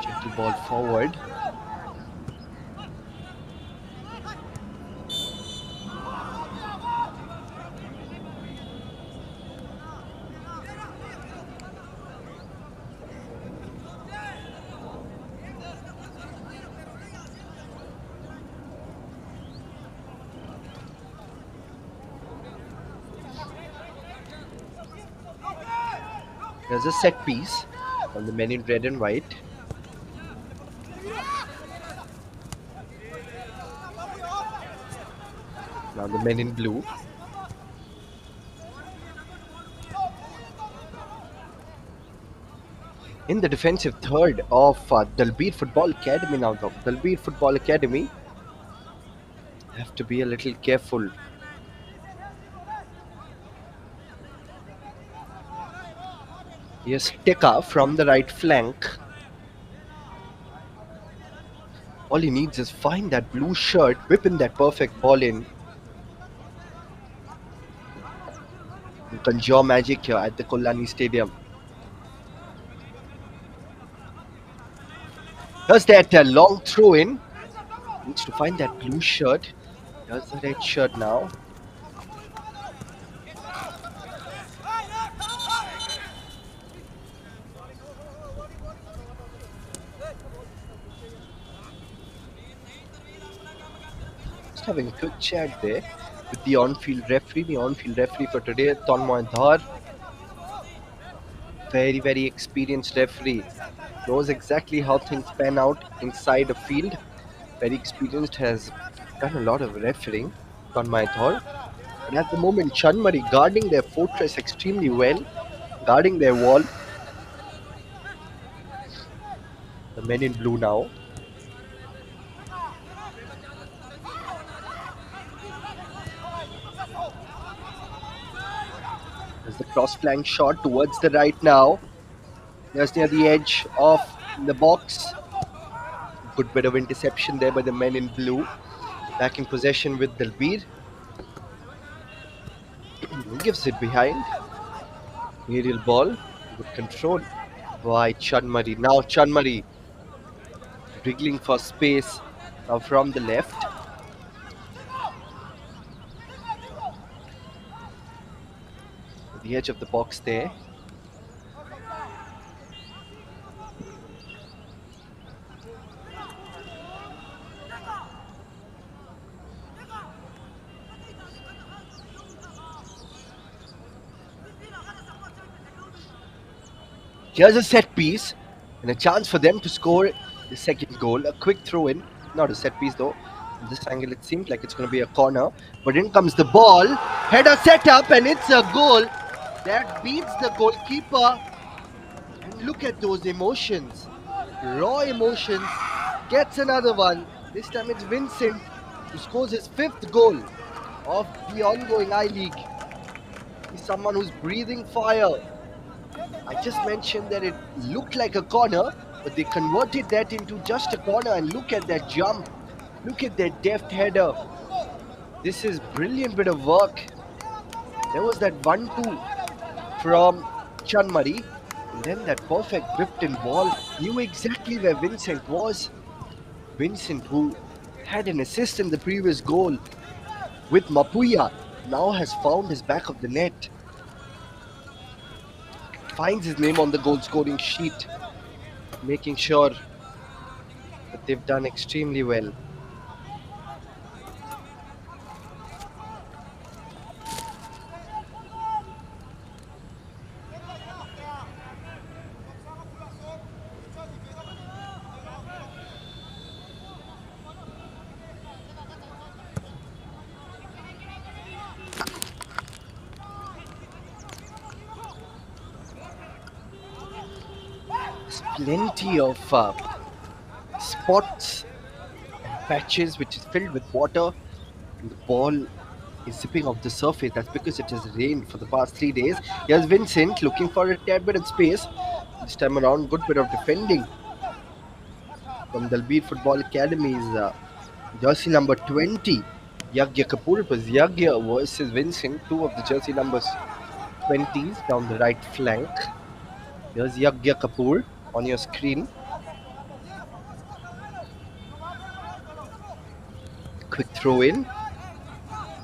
Gentle ball forward. There's a set piece on the men in red and white. Now the men in blue. In the defensive third of Dalbir Football Academy now, though. Dalbir Football Academy have to be a little careful. Here's Tika from the right flank. All he needs is find that blue shirt, whip in that perfect ball in. You conjure magic here at the Kollani Stadium. Here's that long throw in. Needs to find that blue shirt. Here's the red shirt now. Just having a quick chat there with the on-field referee. The on-field referee for today, Tanmoy Dhar, very very experienced referee, knows exactly how things pan out inside a field. Very experienced, has done a lot of refereeing. Tanmoy Dhar. But at the moment, Chanmari guarding their fortress extremely well, guarding their wall. The men in blue now. There's the cross flank shot towards the right now. Just near the edge of the box. Good bit of interception there by the men in blue. Back in possession with Dalbir. Gives it behind. Aerial ball. Good control by Chanmari. Now Chanmari wriggling for space from the left. The edge of the box there. Here's a set piece and a chance for them to score the second goal. A quick throw in, not a set piece though. From this angle, it seems like it's going to be a corner, but in comes the ball. Header set up, and it's a goal that beats the goalkeeper. And look at those emotions, raw emotions. Gets another one. This time it's Vincent who scores his fifth goal of the ongoing I League. He's someone who's breathing fire. I just mentioned that it looked like a corner, but they converted that into just a corner, and look at that jump. Look at that deft header. This is brilliant bit of work. There was that 1-2 from Chanmari, and then that perfect whipped in ball. Knew exactly where Vincent was. Vincent, who had an assist in the previous goal with Mapuya, now has found his back of the net. Finds his name on the goal scoring sheet, making sure that they've done extremely well. Plenty of spots and patches which is filled with water, and the ball is zipping off the surface. That's because it has rained for the past 3 days. Here's Vincent looking for a tad bit of space. This time around, good bit of defending from Dalbir Football Academy's jersey number 20, Yagya Kapoor. It was Yagya versus Vincent, two of the jersey numbers 20s down the right flank. Here's Yagya Kapoor on your screen. Quick throw in.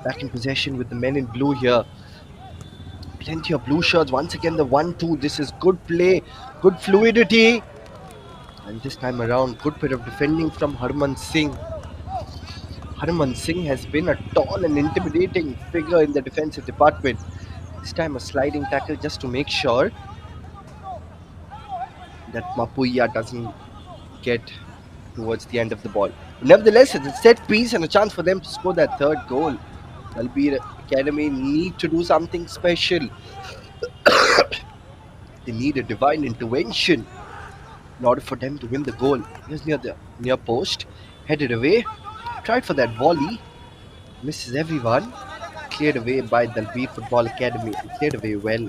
Back in possession with the men in blue here. Plenty of blue shirts. Once again, the 1-2. This is good play, good fluidity. And this time around, good bit of defending from Harman Singh. Harman Singh has been a tall and intimidating figure in the defensive department. This time a sliding tackle just to make sure that Mapuya doesn't get towards the end of the ball. Nevertheless, it's a set piece and a chance for them to score that third goal. Dalbir Academy need to do something special. They need a divine intervention in order for them to win the goal. Here's near the near post, headed away, tried for that volley, misses everyone. Cleared away by Dalbir Football Academy, and cleared away well.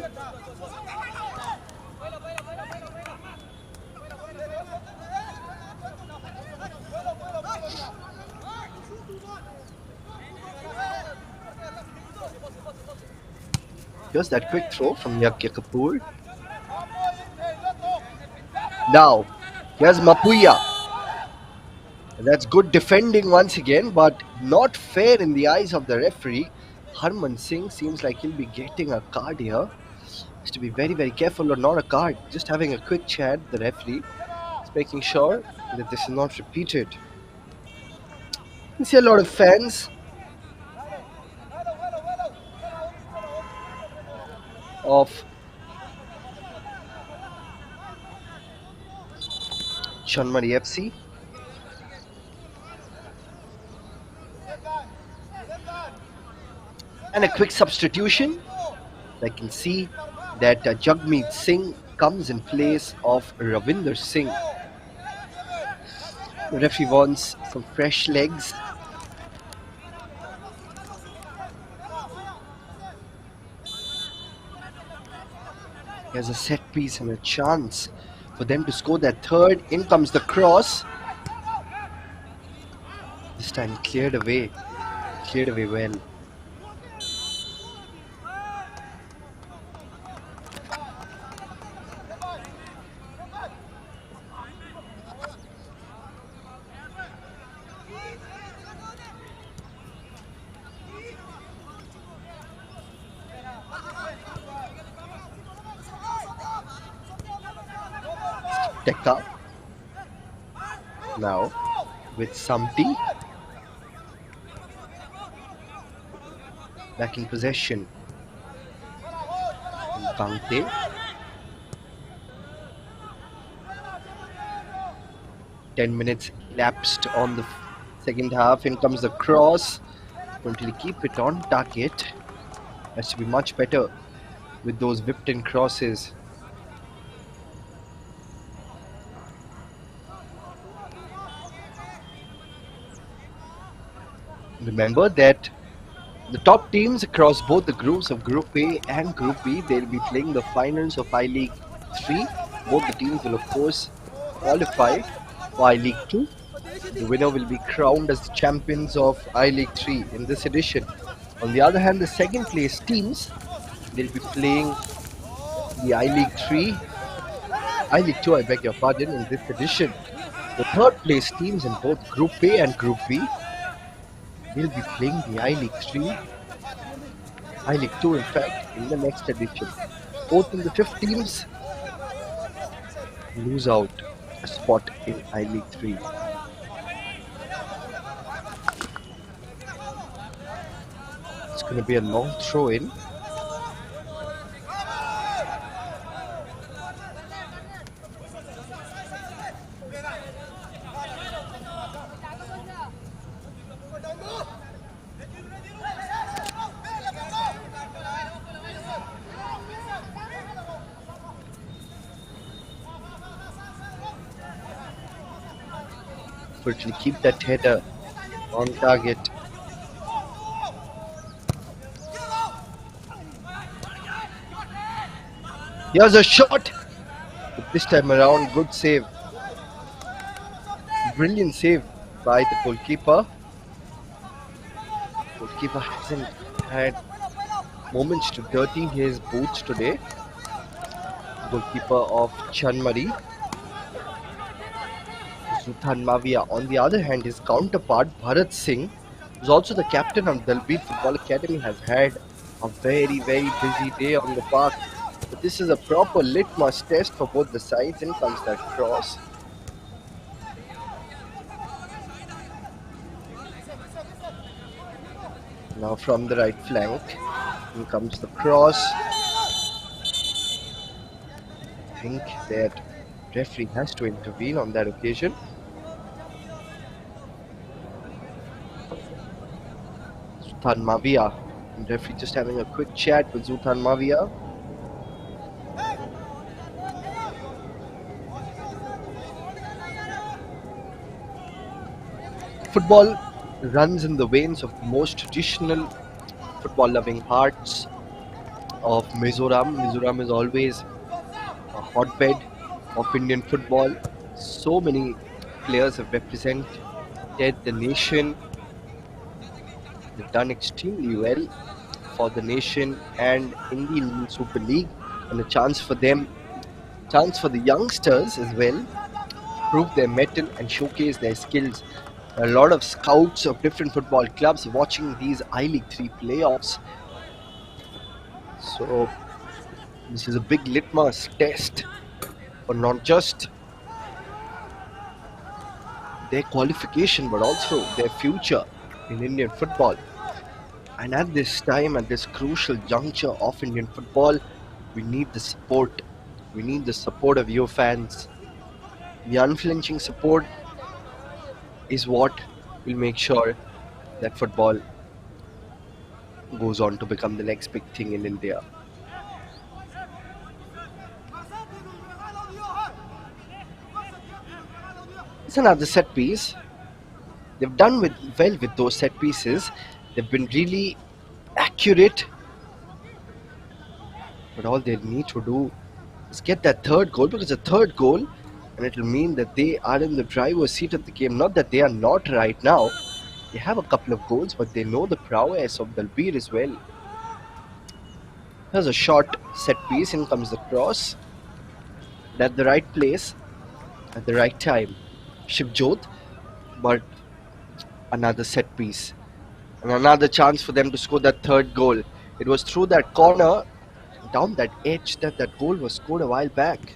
Here's that quick throw from Yagya Kapoor. Now, here's Mapuya. And that's good defending once again, but not fair in the eyes of the referee. Harman Singh seems like he'll be getting a card here. Has to be very, very careful, or not a card. Just having a quick chat, the referee is making sure that this is not repeated. You see a lot of fans of Chanmari FC. And a quick substitution. I can see that Jagmeet Singh comes in place of Ravinder Singh. The referee wants some fresh legs. There's a set piece and a chance for them to score that third. In comes the cross. This time cleared away well. Tekka now with Samti back in possession. Bangte. Ten minutes elapsed on the second half. In comes the cross. Going to keep it on target. Has to be much better with those whipped in crosses. Remember that the top teams across both the groups of Group A and Group B, they'll be playing the finals of I-League 3. Both the teams will of course qualify for I-League 2. The winner will be crowned as the champions of I-League 3 in this edition. On the other hand, the second place teams, they'll be playing the I-League 3, I-League 2, I beg your pardon, in this edition. The third place teams in both Group A and Group B, they'll be playing the I-League 3, I-League 2 in fact, in the next edition. Fourth and the fifth teams lose out a spot in I-League 3. It's going to be a long throw in. Virtually keep that header on target. Here's a shot, but this time around good save. Brilliant save by the goalkeeper. Goalkeeper hasn't had moments to dirty his boots today. Goalkeeper of Chanmari. Sultan Mavia. On the other hand, his counterpart Bharat Singh, who's also the captain of Dalbir Football Academy, has had a very busy day on the park. But this is a proper litmus test for both the sides. In comes that cross. Now from the right flank, in comes the cross. I think that referee has to intervene on that occasion. Sultan Mavia. And referee just having a quick chat with Sultan Mavia. Football runs in the veins of the most traditional football-loving hearts of Mizoram. Mizoram is always a hotbed of Indian football. So many players have represented the nation. They've done extremely well for the nation and in the Indian Super League, and a chance for them, chance for the youngsters as well, prove their mettle and showcase their skills. A lot of scouts of different football clubs watching these I-League 3 playoffs. So this is a big litmus test for not just their qualification but also their future in Indian football. And at this time, at this crucial juncture of Indian football, We need the support. We need the support of your fans. The unflinching support is what will make sure that football goes on to become the next big thing in India. It's another set piece. They've done well with those set pieces. They've been really accurate, but all they need to do is get that third goal, because a third goal, and it will mean that they are in the driver's seat of the game. Not that they are not right now. They have a couple of goals, but they know the prowess of Dalbir as well. Here's a short set piece. In comes the cross. But at the right place, at the right time. Shivjot, but another set piece. And another chance for them to score that third goal. It was through that corner, down that edge, that goal was scored a while back.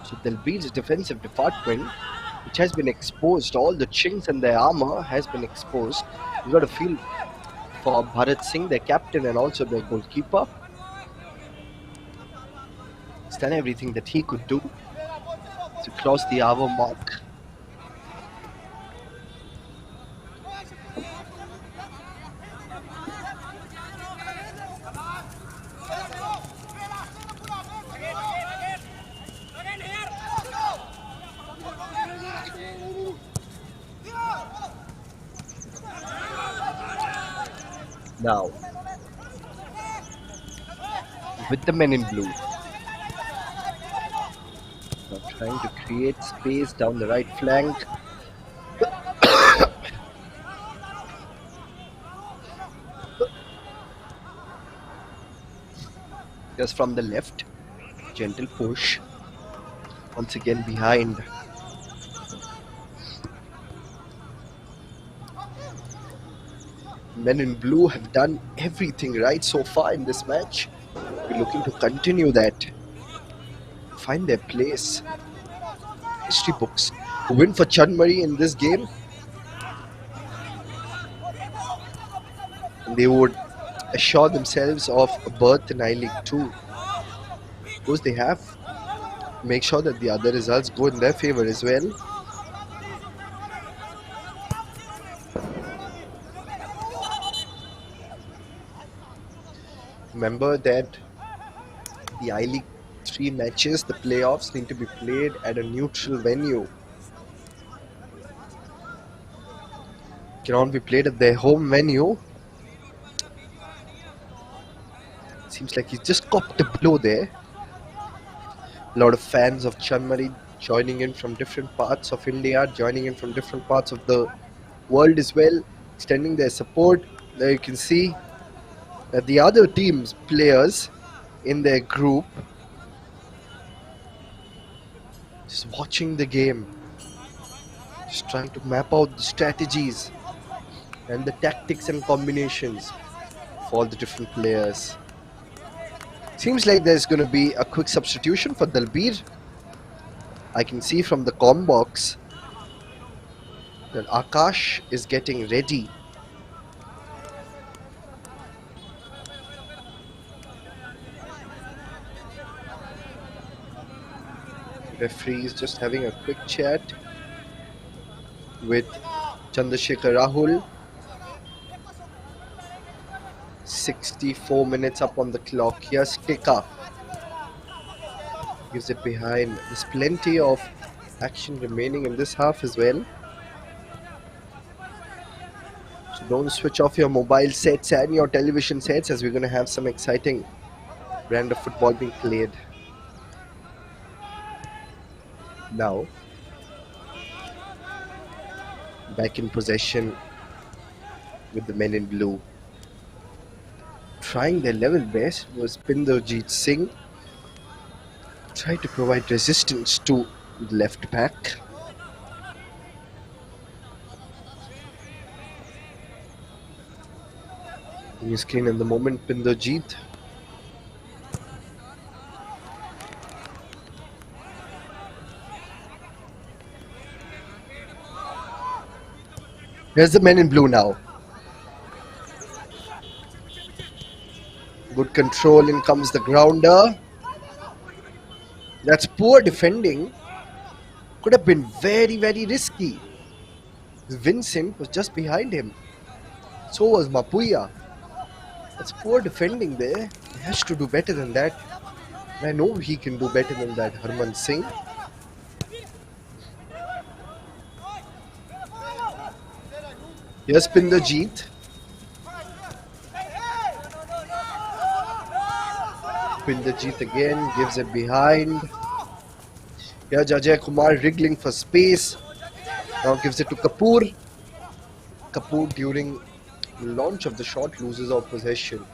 So Dalbir's defensive department, which has been exposed, all the chinks in their armor has been exposed. You got to feel for Bharat Singh, their captain and also their goalkeeper. He's done everything that he could do to cross the hour mark. Now, with the men in blue, now trying to create space down the right flank. Just from the left, gentle push. Once again behind. Men in blue have done everything right so far in this match. We're looking to continue that. Find their place. History books. A win for Chanmari in this game. And they would assure themselves of a berth in I-League 2. Because they have. Make sure that the other results go in their favour as well. Remember that the I-League 3 matches, the playoffs, need to be played at a neutral venue. Cannot be played at their home venue. Seems like he's just copped a blow there. A lot of fans of Chanmari joining in from different parts of India, joining in from different parts of the world as well, extending their support. There you can see that the other team's players in their group just watching the game, just trying to map out the strategies and the tactics and combinations for the different players. Seems like there's going to be a quick substitution for Dalbir. I can see from the comm box that Akash is getting ready. Referee is just having a quick chat with Chandrasekhar Rahul. 64 minutes up on the clock. Here's Tika. Gives it behind. There's plenty of action remaining in this half as well. So don't switch off your mobile sets and your television sets, as we're going to have some exciting brand of football being played. Now, back in possession with the men in blue. Trying their level best was Pinderjeet Singh. Tried to provide resistance to the left back. On your screen in the moment, Pinderjeet. Here's the men in blue now. Good control, in comes the grounder. That's poor defending. Could have been very, very risky. Vincent was just behind him. So was Mapuya. That's poor defending there. He has to do better than that. And I know he can do better than that, Harman Singh. Here's Pinderjeet. Pinderjeet again gives it behind. Here's Ajay Kumar wriggling for space. Now gives it to Kapoor. Kapoor, during the launch of the shot, loses our possession.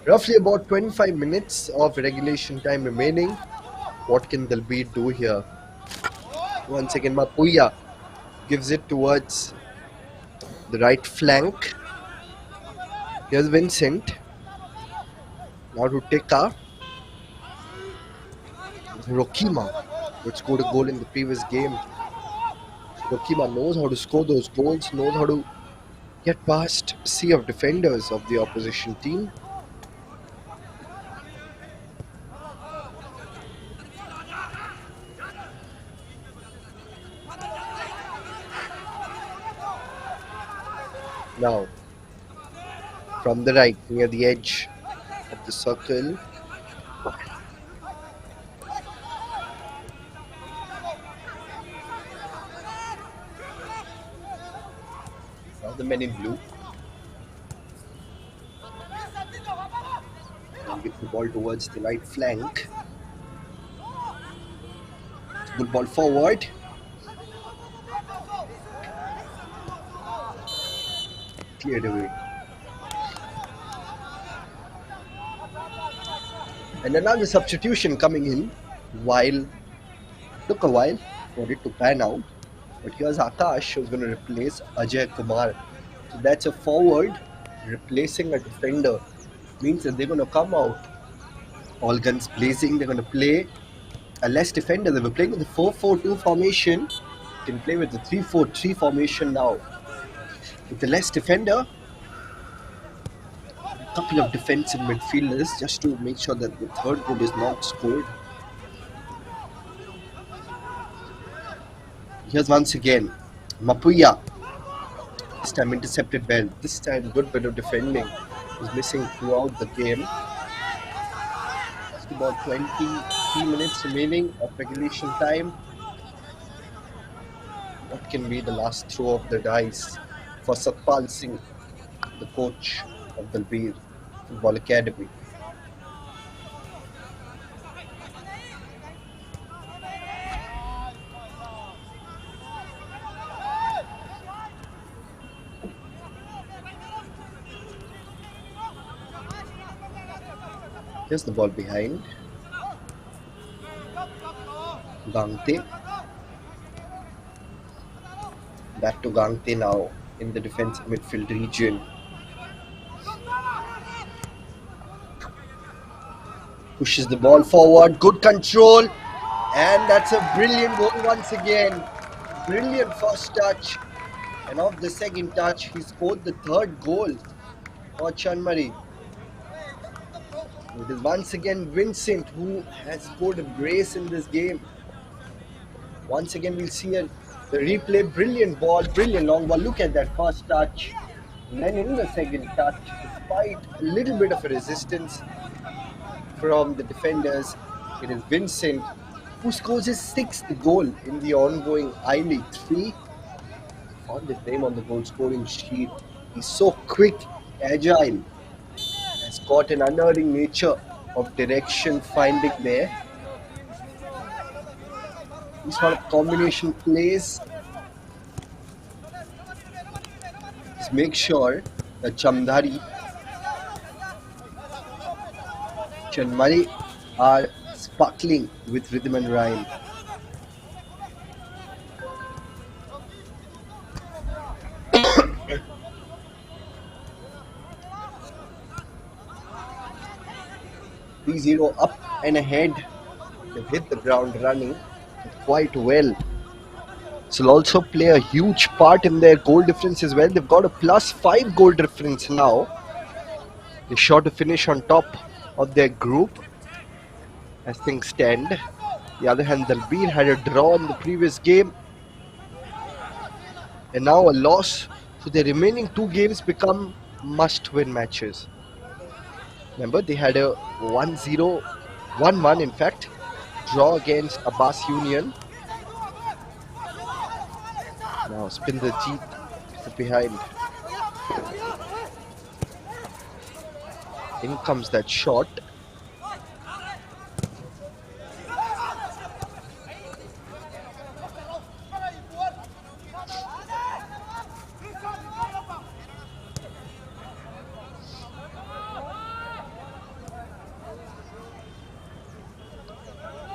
Roughly about 25 minutes of regulation time remaining. What can Dalbir do here? Once again, Mapuya gives it towards the right flank. Here's Vincent. Now to Tekka. Rokima, who scored a goal in the previous game. Rokima knows how to score those goals, knows how to get past a sea of defenders of the opposition team. Now, from the right, near the edge of the circle, now the men in blue. And give the ball towards the right flank. Good ball forward. Cleared away. And another substitution coming in while took a while for it to pan out. But here's Akash who's going to replace Ajay Kumar. So that's a forward replacing a defender. Means that they're going to come out all guns blazing. They're going to play a less defender. They were playing with the 4-4-2 formation. Can play with the 3-4-3 formation now. With the less defender, a couple of defensive midfielders just to make sure that the third goal is not scored. Here's once again Mapuya. This time intercepted well. This time good bit of defending. Was missing throughout the game. Just about 23 minutes remaining of regulation time. What can be the last throw of the dice for Satpal Singh, the coach of Dalbir Football Academy? Here's the ball behind. Gangte. Back to Gangte now in the defensive midfield region. Pushes the ball forward. Good control. And that's a brilliant goal once again. Brilliant first touch. And off the second touch, he scored the third goal for Chanmari. It is once again Vincent who has scored a brace in this game. Once again we'll see the replay. Brilliant ball, brilliant long ball. Look at that first touch. And then in the second touch, despite a little bit of a resistance from the defenders, it is Vincent who scores his sixth goal in the ongoing I-League 3. Found his name on the goal scoring sheet. He's so quick, agile. Has got an unerring nature of direction finding there. These sort of combination plays just make sure that Chanmari are sparkling with rhythm and rhyme. (3-0) up and ahead. They've hit the ground running quite well. This will also play a huge part in their goal difference as well. They've got a +5 goal difference now. They're sure to finish on top of their group as things stand. On the other hand, Dalbir had a draw in the previous game and now a loss. So their remaining two games become must-win matches. Remember, they had a 1-0, 1-1 in fact, draw against Abbas Union. Now spin the jeet behind. In comes that shot.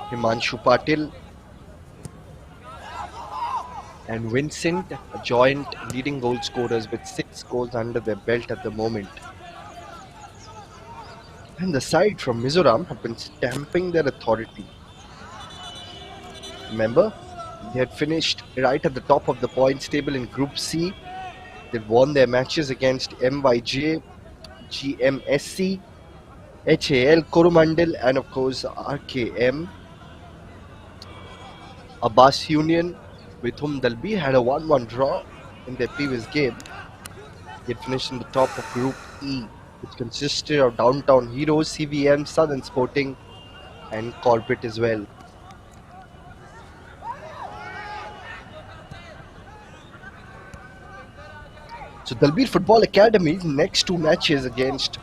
Himanshu Patil and Vincent are joint leading goal scorers with 6 goals under their belt at the moment. And the side from Mizoram have been stamping their authority. Remember, they had finished right at the top of the points table in Group C. They'd won their matches against MYJ, GMSC, HAL, Coromandel, and of course RKM. Abbas Union, with whom Dalbir had a 1-1 draw in their previous game. They finished in the top of Group E, which consisted of Downtown Heroes, CVM, Southern Sporting, and Corbett as well. So Dalbir Football Academy's next two matches against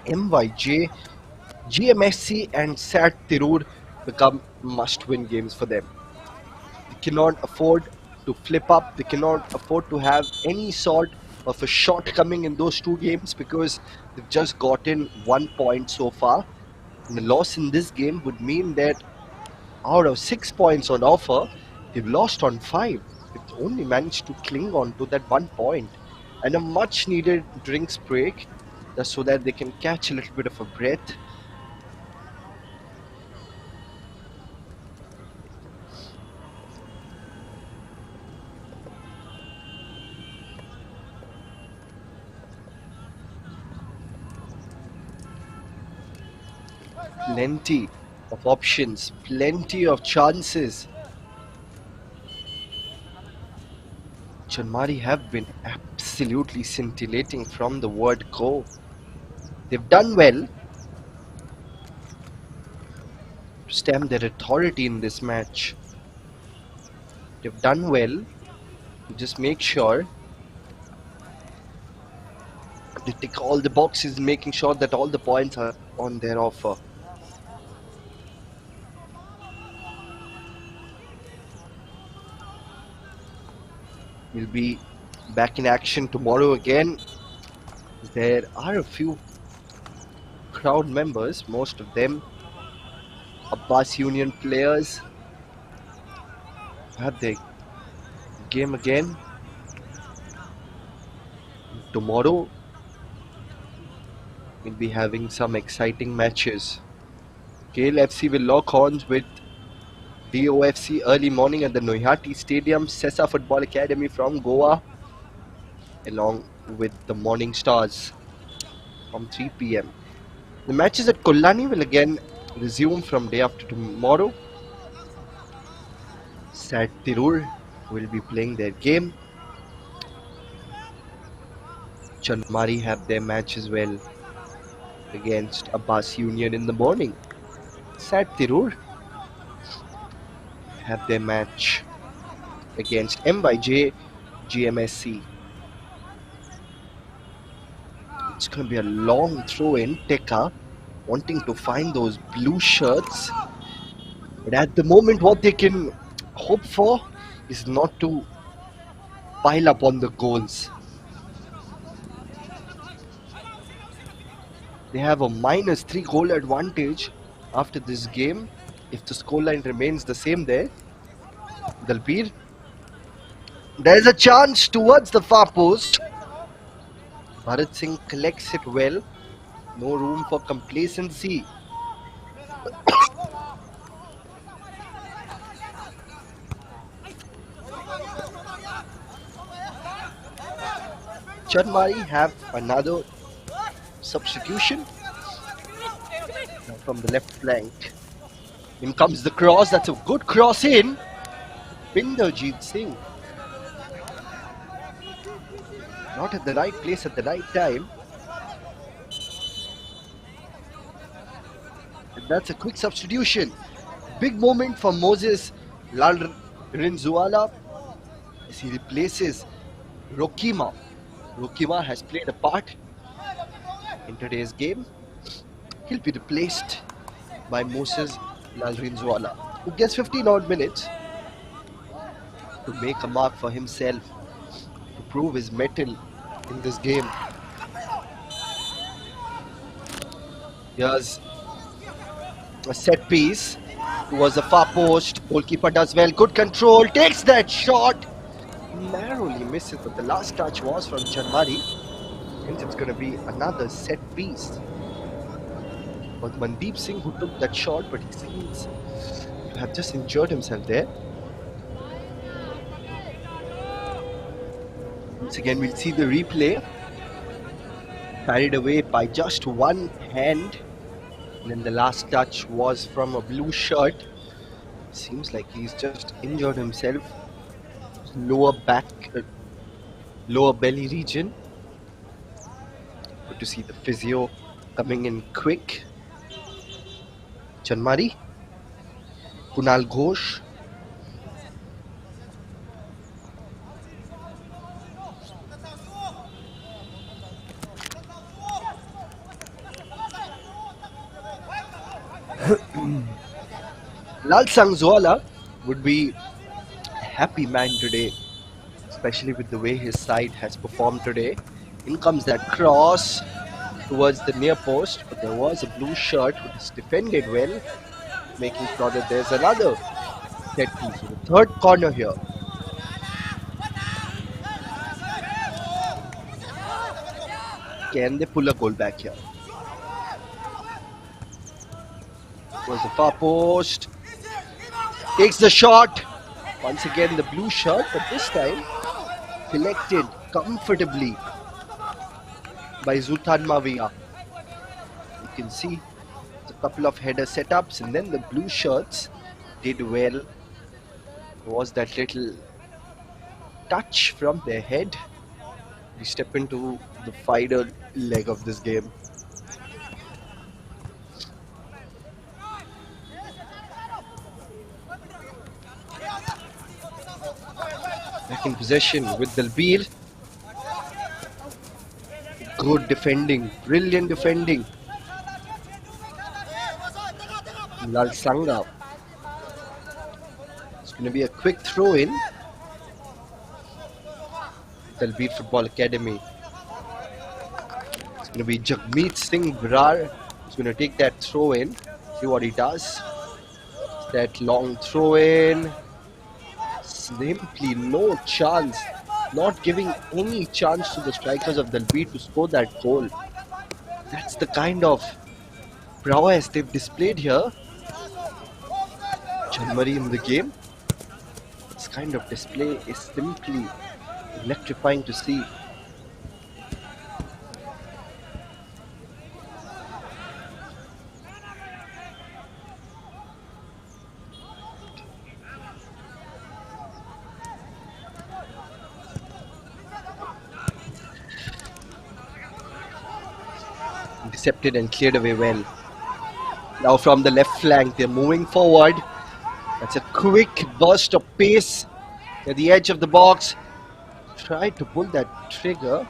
MYJ, GMSC, and SAT Tirur become must-win games for them. They cannot afford to flip up. They cannot afford to have any sort of a shortcoming in those two games because they've just gotten 1 point so far. And a loss in this game would mean that out of 6 points on offer, they've lost on 5. They've only managed to cling on to that 1 point. And a much needed drinks break just so that they can catch a little bit of a breath. Plenty of options, plenty of chances. Chanmari have been absolutely scintillating from the word go. They've done well to stamp their authority in this match. They've done well to just make sure they tick all the boxes, making sure that all the points are on their offer. We'll be back in action tomorrow again. There are a few crowd members, most of them Abbas Union players, have their game again. Tomorrow we'll be having some exciting matches. KLFC will lock horns with DOFC early morning at the Noihati Stadium. Sesa Football Academy from Goa along with the Morning Stars from 3 p.m. The matches at Kollani will again resume from day after tomorrow. Sat Tirur will be playing their game. Chanmari have their match as well against Abbas Union in the morning. Sat Tirur have their match against MYJ GMSC. It's going to be a long throw in. Teka wanting to find those blue shirts, but at the moment what they can hope for is not to pile up on the goals. They have a -3 goal advantage after this game if the scoreline remains the same there. Dalbir. There's a chance towards the far post. Bharat Singh collects it well. No room for complacency. Chanmari have another Substitution now from the left flank. In comes the cross. That's a good cross in. Pinderjeet Singh. Not at the right place at the right time. And that's a quick substitution. Big moment for Moses Rinzuala as he replaces Rokima. Rokima has played a part in today's game. He'll be replaced by Moses Rinzuala, who gets 15 odd minutes to make a mark for himself, to prove his mettle in this game. Here's a set piece towards the far post. Goalkeeper does well. Good control. Takes that shot. Narrowly misses, but the last touch was from Chanmari. Hence it's going to be another set piece. But Mandeep Singh who took that shot, but he seems to have just injured himself there. Once again, we'll see the replay. Carried away by just one hand. And then the last touch was from a blue shirt. Seems like he's just injured himself. Lower back, lower belly region. Good to see the physio coming in quick. Chanmari, Kunal Ghosh. Lal Sangzwala would be a happy man today, especially with the way his side has performed today. In comes that cross towards the near post, but there was a blue shirt who has defended well, making sure that there's another set piece. The third corner here. Can they pull a goal back here? Towards the far post. Takes the shot. Once again the blue shirt, but this time collected comfortably by Zultan Mavia. You can see a couple of header setups, and then the blue shirts did well. There was that little touch from their head. We step into the final leg of this game. Back in possession with Dalbir. Good defending, brilliant defending. Lal Sangha. It's going to be a quick throw in. Dalbir Football Academy. It's going to be Jagmeet Singh Brar. He's going to take that throw in. See what he does. That long throw in. Simply no chance. Not giving any chance to the strikers of Dalbir to score that goal. That's the kind of prowess they've displayed here. Chanmari in the game. This kind of display is simply electrifying to see. Intercepted and cleared away well. Now from the left flank, they're moving forward. That's a quick burst of pace at the edge of the box. Tried to pull that trigger.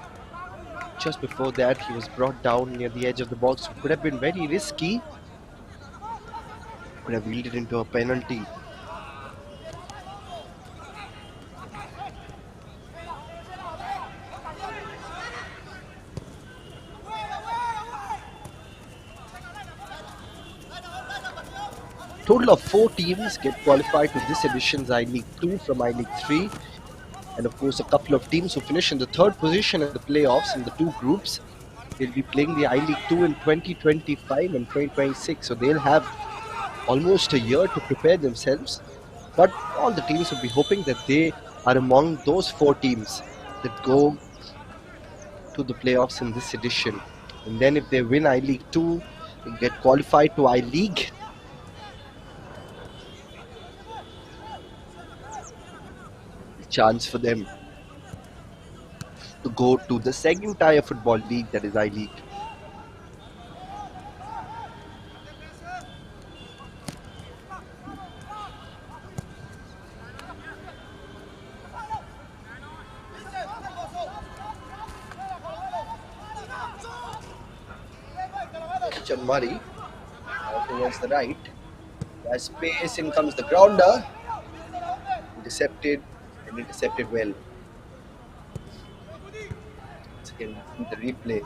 Just before that, he was brought down near the edge of the box. Could have been very risky. Could have yielded into a penalty. Total of 4 teams get qualified to this edition's I-League 2 from I-League 3. And of course, a couple of teams who finish in the 3rd position in the playoffs in the 2 groups. They'll be playing the I-League 2 in 2025 and 2026. So they'll have almost a year to prepare themselves. But all the teams will be hoping that they are among those 4 teams that go to the playoffs in this edition. And then if they win I League 2, they get qualified to I League. Chance for them to go to the second tier football league, that is I League. Chanmari towards the right. As space, in comes the grounder. Intercepted and intercepted well. Once again, the replay.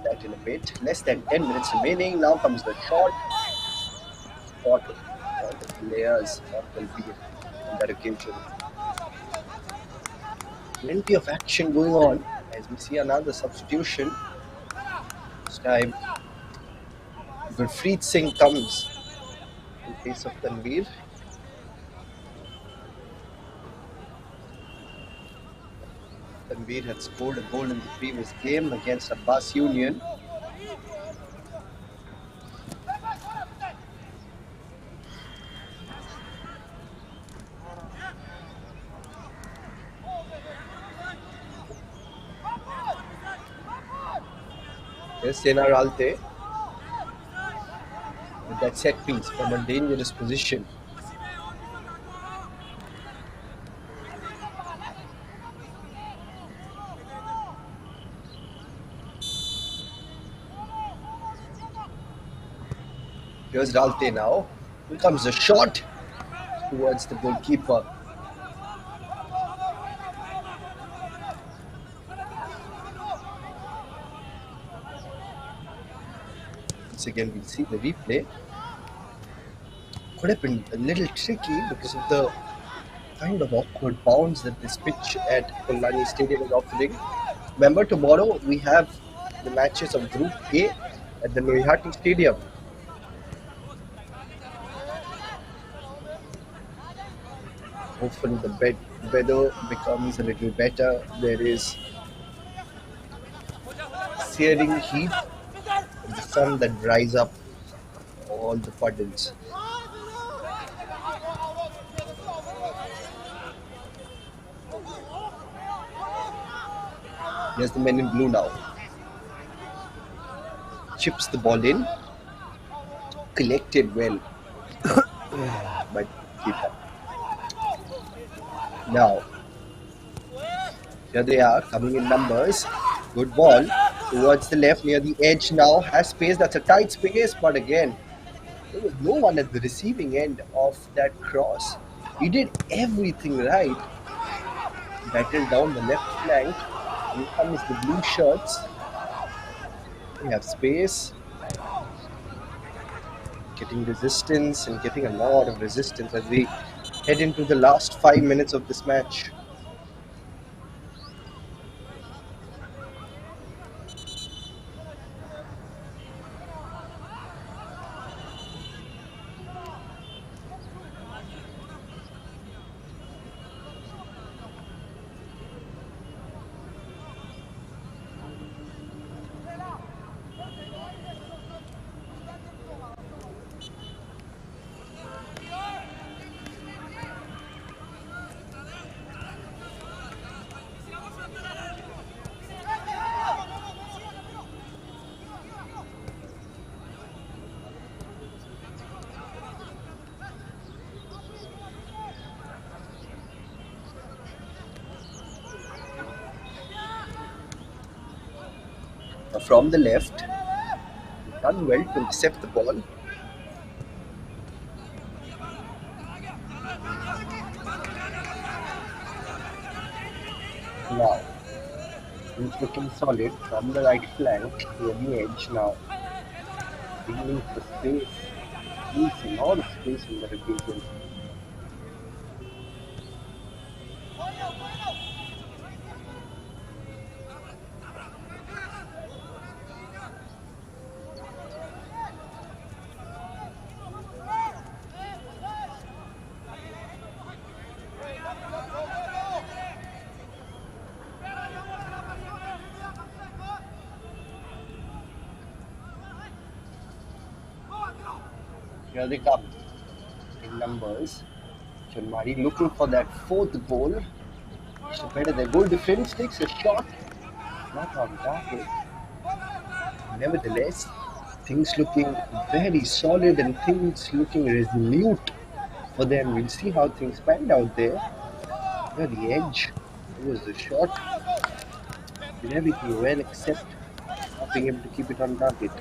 That in a bit. Less than 10 minutes remaining. Now comes the shot. Spot all the players of Dalbir on that occasion. Plenty of action going on as we see another substitution. This time, Gurpreet Singh comes in place of Tanveer. Tanveer had scored a goal in the previous game against Abbas Union. Here's Senar Alte with that set piece from a dangerous position. Here's Ralte now. Here comes the shot towards the goalkeeper. Once again, we'll see the replay. Could have been a little tricky because of the kind of awkward bounds that this pitch at Kolani Stadium is offering. Remember, tomorrow we have the matches of Group A at the Noihati Stadium. Hopefully the weather becomes a little better. There is searing heat, the sun that dries up all the puddles. Here's the men in blue now. Chips the ball in. Collected well by keeper. Now, here they are coming in numbers. Good ball towards the left near the edge now. Has space. That's a tight space, but again, there was no one at the receiving end of that cross. He did everything right. Battled down the left flank. Here comes the blue shirts. We have space. Getting resistance and getting a lot of resistance as we head into the last 5 minutes of this match. From the left, done well to intercept the ball. Now, he's looking solid from the right flank near the edge now. Beginning for space. Needs a lot of space in the region. Here they come in numbers. Chanmari looking for that fourth goal. So better their goal difference takes a shot. Not on target. Nevertheless, things looking very solid and things looking resolute for them. We'll see how things panned out there. Near the edge. It was the shot. Did everything well except not being able to keep it on target.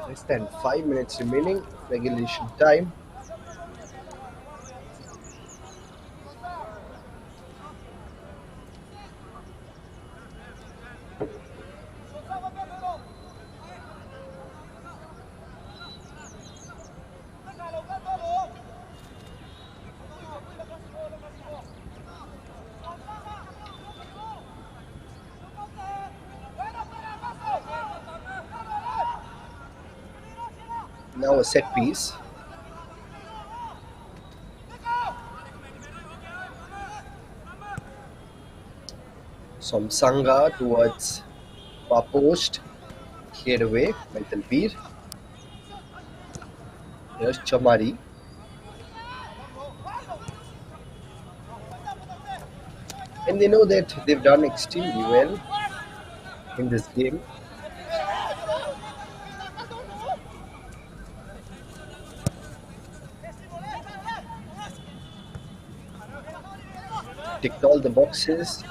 Less than 5 minutes remaining. Regulation time. Now a set piece. Some Sangha towards far post. Cleared away by Dalbir. Here's Chamari. And they know that they've done extremely well in this game. Ticked all the boxes.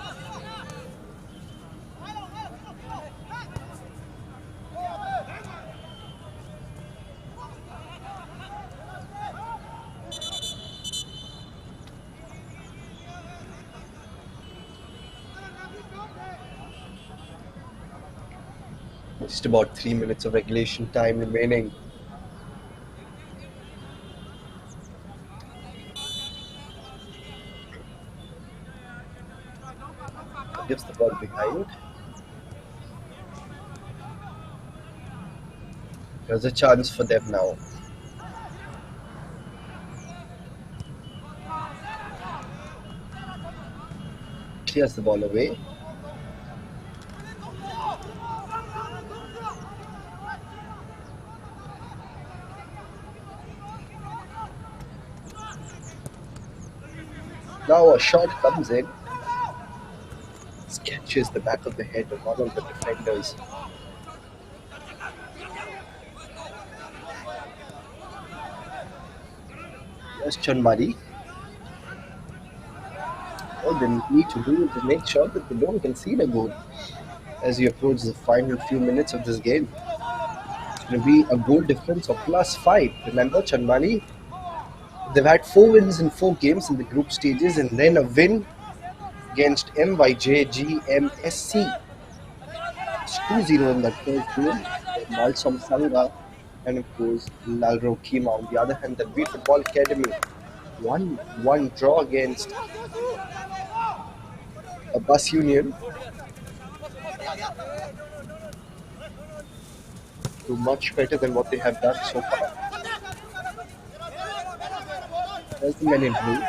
Just about 3 minutes of regulation time remaining. Gives the ball behind. There's a chance for them now. Clears the ball away. Now a shot comes in. Catches the back of the head of one of the defenders. There's Chanmari. All they need to do is make sure that they don't concede a goal as we approach the final few minutes of this game. It's going to be a goal difference of +5. Remember, Chanmari, they've had 4 wins in 4 games in the group stages and then a win against MYJGMSC. It's 2-0 in that first game. Malsom Sangha and of course Lalro Kima. On the other hand, the Dalbir Football Academy 1-1 draw against a bus union. Do much better than what they have done so far. There's the men in blue.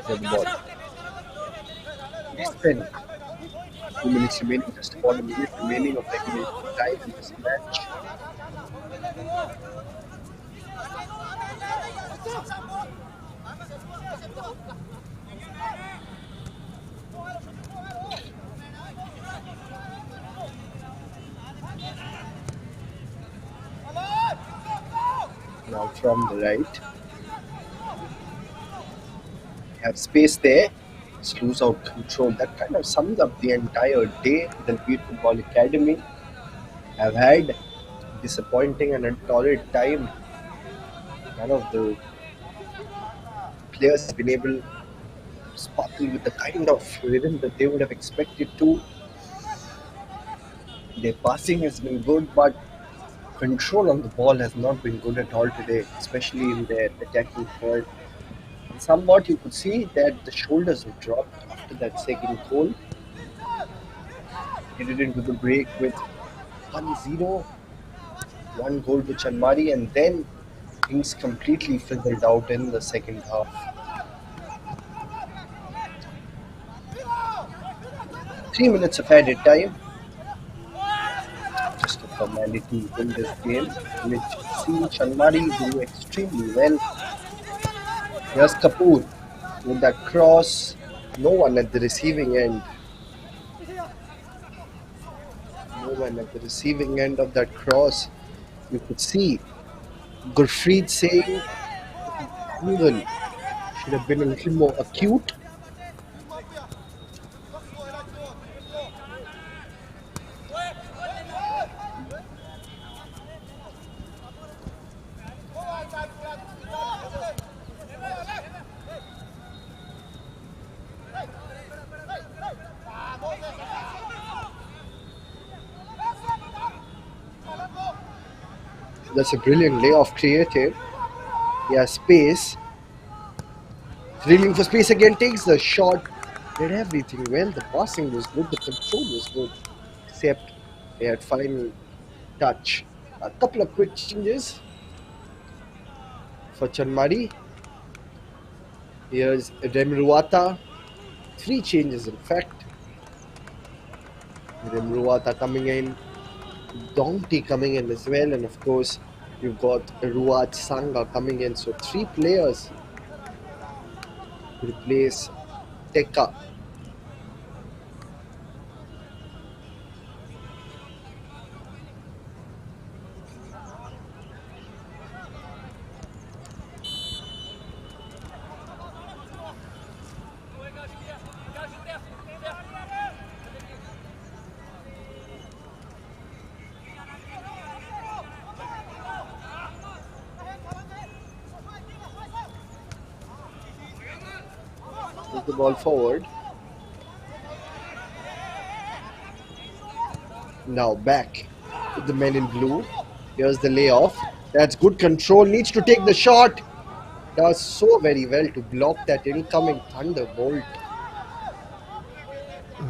The ball. Less than 2 minutes remaining, just about a minute remaining of regulation time in this match. Now from the right. Have space there. Just lose out control. That kind of sums up the entire day. The Dalbir Football Academy have had disappointing and a torrid time. None of the players have been able to sparkle with the kind of rhythm that they would have expected to. Their passing has been good, but control on the ball has not been good at all today, especially in their attacking third. Somewhat you could see that the shoulders have dropped after that second goal. Headed into the break with 1-0, one goal to Chanmari, and then things completely fizzled out in the second half. 3 minutes of added time, just a formality in this game, which see Chanmari do extremely well. Here's Kapoor with that cross. No one at the receiving end. No one at the receiving end of that cross. You could see Gurpreet saying the angle should have been a little more acute. That's a brilliant layoff created. He has space. Drilling for space again, takes the shot. Did everything well. The passing was good. The control was good. Except he had final touch. A couple of quick changes for Chanmari. Here's Remruata. Three changes, in fact. Remruata coming in. Donkey coming in as well. And of course, you've got Ruat Sanga coming in. So three players to replace Teka. Move the ball forward. Now back with the men in blue. Here's the layoff. That's good control. Needs to take the shot. Does so very well to block that incoming thunderbolt.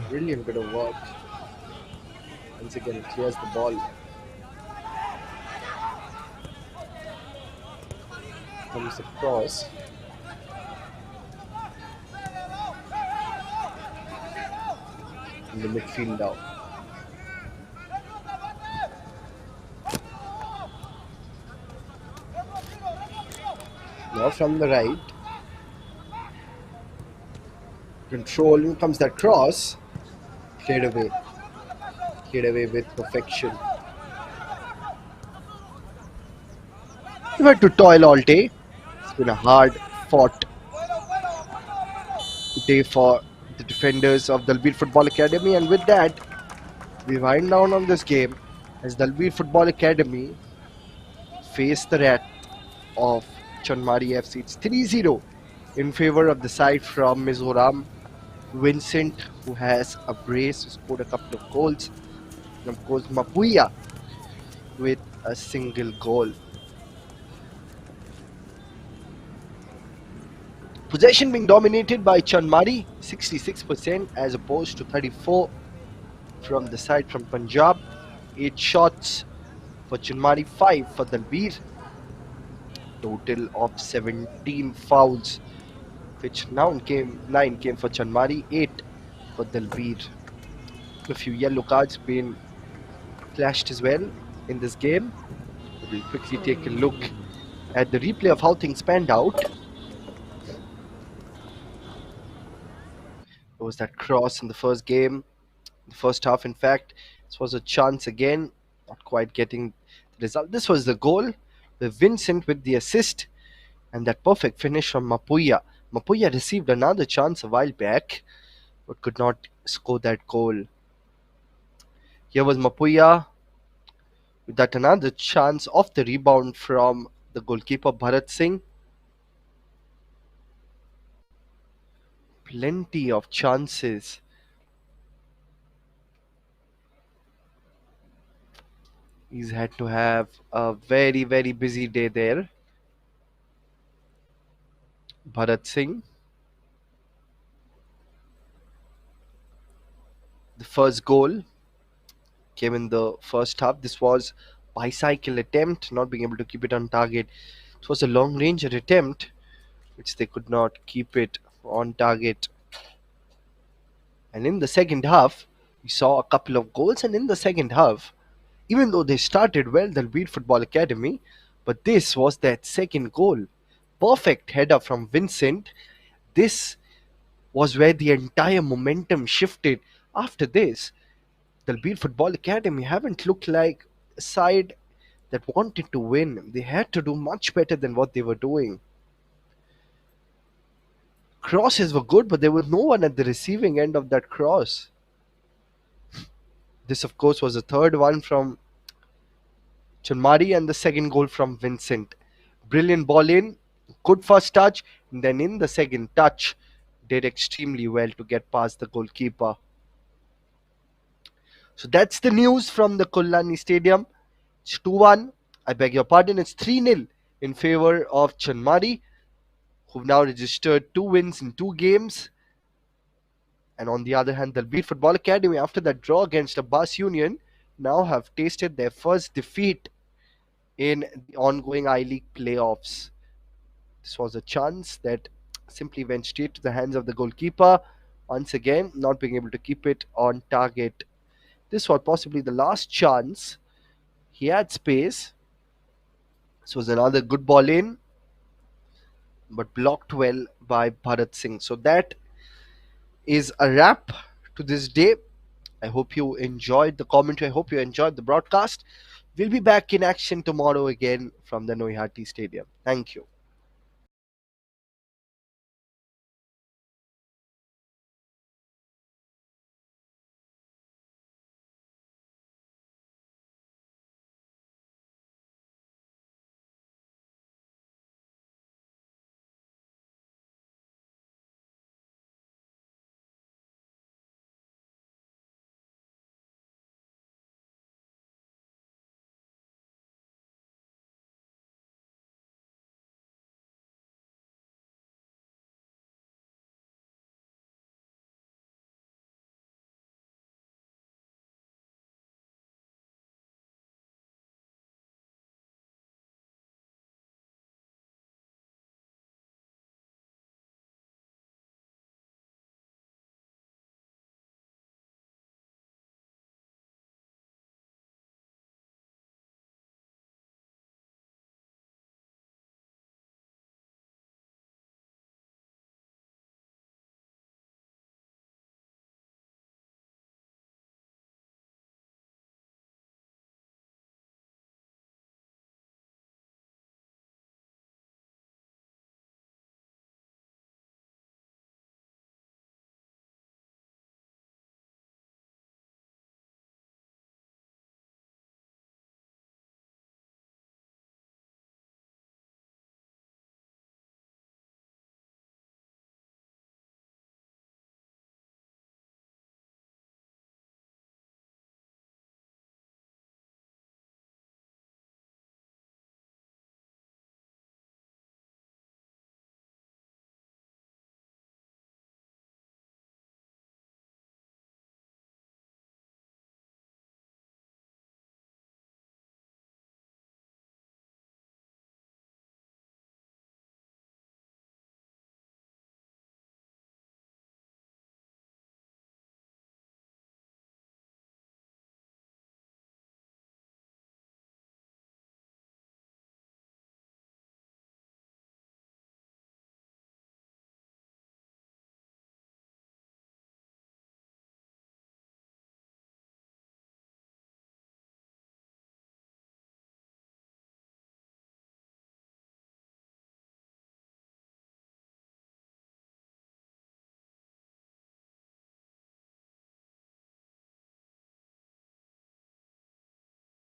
Brilliant bit of work. Once again, clears the ball. Comes across. In the midfield now. Now from the right. Control. In comes that cross. Cleared away. Cleared away with perfection. We've had to toil all day. It's been a hard fought day for the defenders of Dalbir Football Academy, and with that, we wind down on this game as Dalbir Football Academy face the wrath of Chanmari FC. It's 3-0 in favor of the side from Mizoram. Vincent, who has a brace, who scored a couple of goals, and of course Mapuya with a single goal. Possession being dominated by Chanmari, 66% as opposed to 34 from the side from Punjab. 8 shots for Chanmari, 5 for Dalbir. Total of 17 fouls, which now came 9 came for Chanmari, 8 for Dalbir. A few yellow cards being flashed as well in this game. We'll quickly take a look at the replay of how things panned out. There was that cross in the first game, the first half. In fact, this was a chance again, not quite getting the result. This was the goal with Vincent with the assist and that perfect finish from Mapuya. Mapuya received another chance a while back but could not score that goal. Here was Mapuya with that another chance off the rebound from the goalkeeper Bharat Singh. Plenty of chances. He's had to have a very, very busy day there. Bharat Singh. The first goal came in the first half. This was bicycle attempt, not being able to keep it on target. It was a long range attempt, which they could not keep it on target. And in the second half, we saw a couple of goals. And in the second half, even though they started well, the Dalbir Football Academy, but this was that second goal. Perfect header from Vincent. This was where the entire momentum shifted. After this, the Dalbir Football Academy haven't looked like a side that wanted to win. They had to do much better than what they were doing. Crosses were good, but there was no one at the receiving end of that cross. This, of course, was the third one from Chanmari and the second goal from Vincent. Brilliant ball in, good first touch, and then in the second touch, did extremely well to get past the goalkeeper. So that's the news from the Kullani Stadium. It's 2-1. I beg your pardon, it's 3-0 in favor of Chanmari, who've now registered 2 wins in 2 games. And on the other hand, the Dalbir Football Academy, after that draw against Abbas Union, now have tasted their first defeat in the ongoing I League playoffs. This was a chance that simply went straight to the hands of the goalkeeper. Once again, not being able to keep it on target. This was possibly the last chance. He had space. This was another good ball in, but blocked well by Bharat Singh. So that is a wrap to this day. I hope you enjoyed the commentary. I hope you enjoyed the broadcast. We'll be back in action tomorrow again from the Noihati Stadium. Thank you.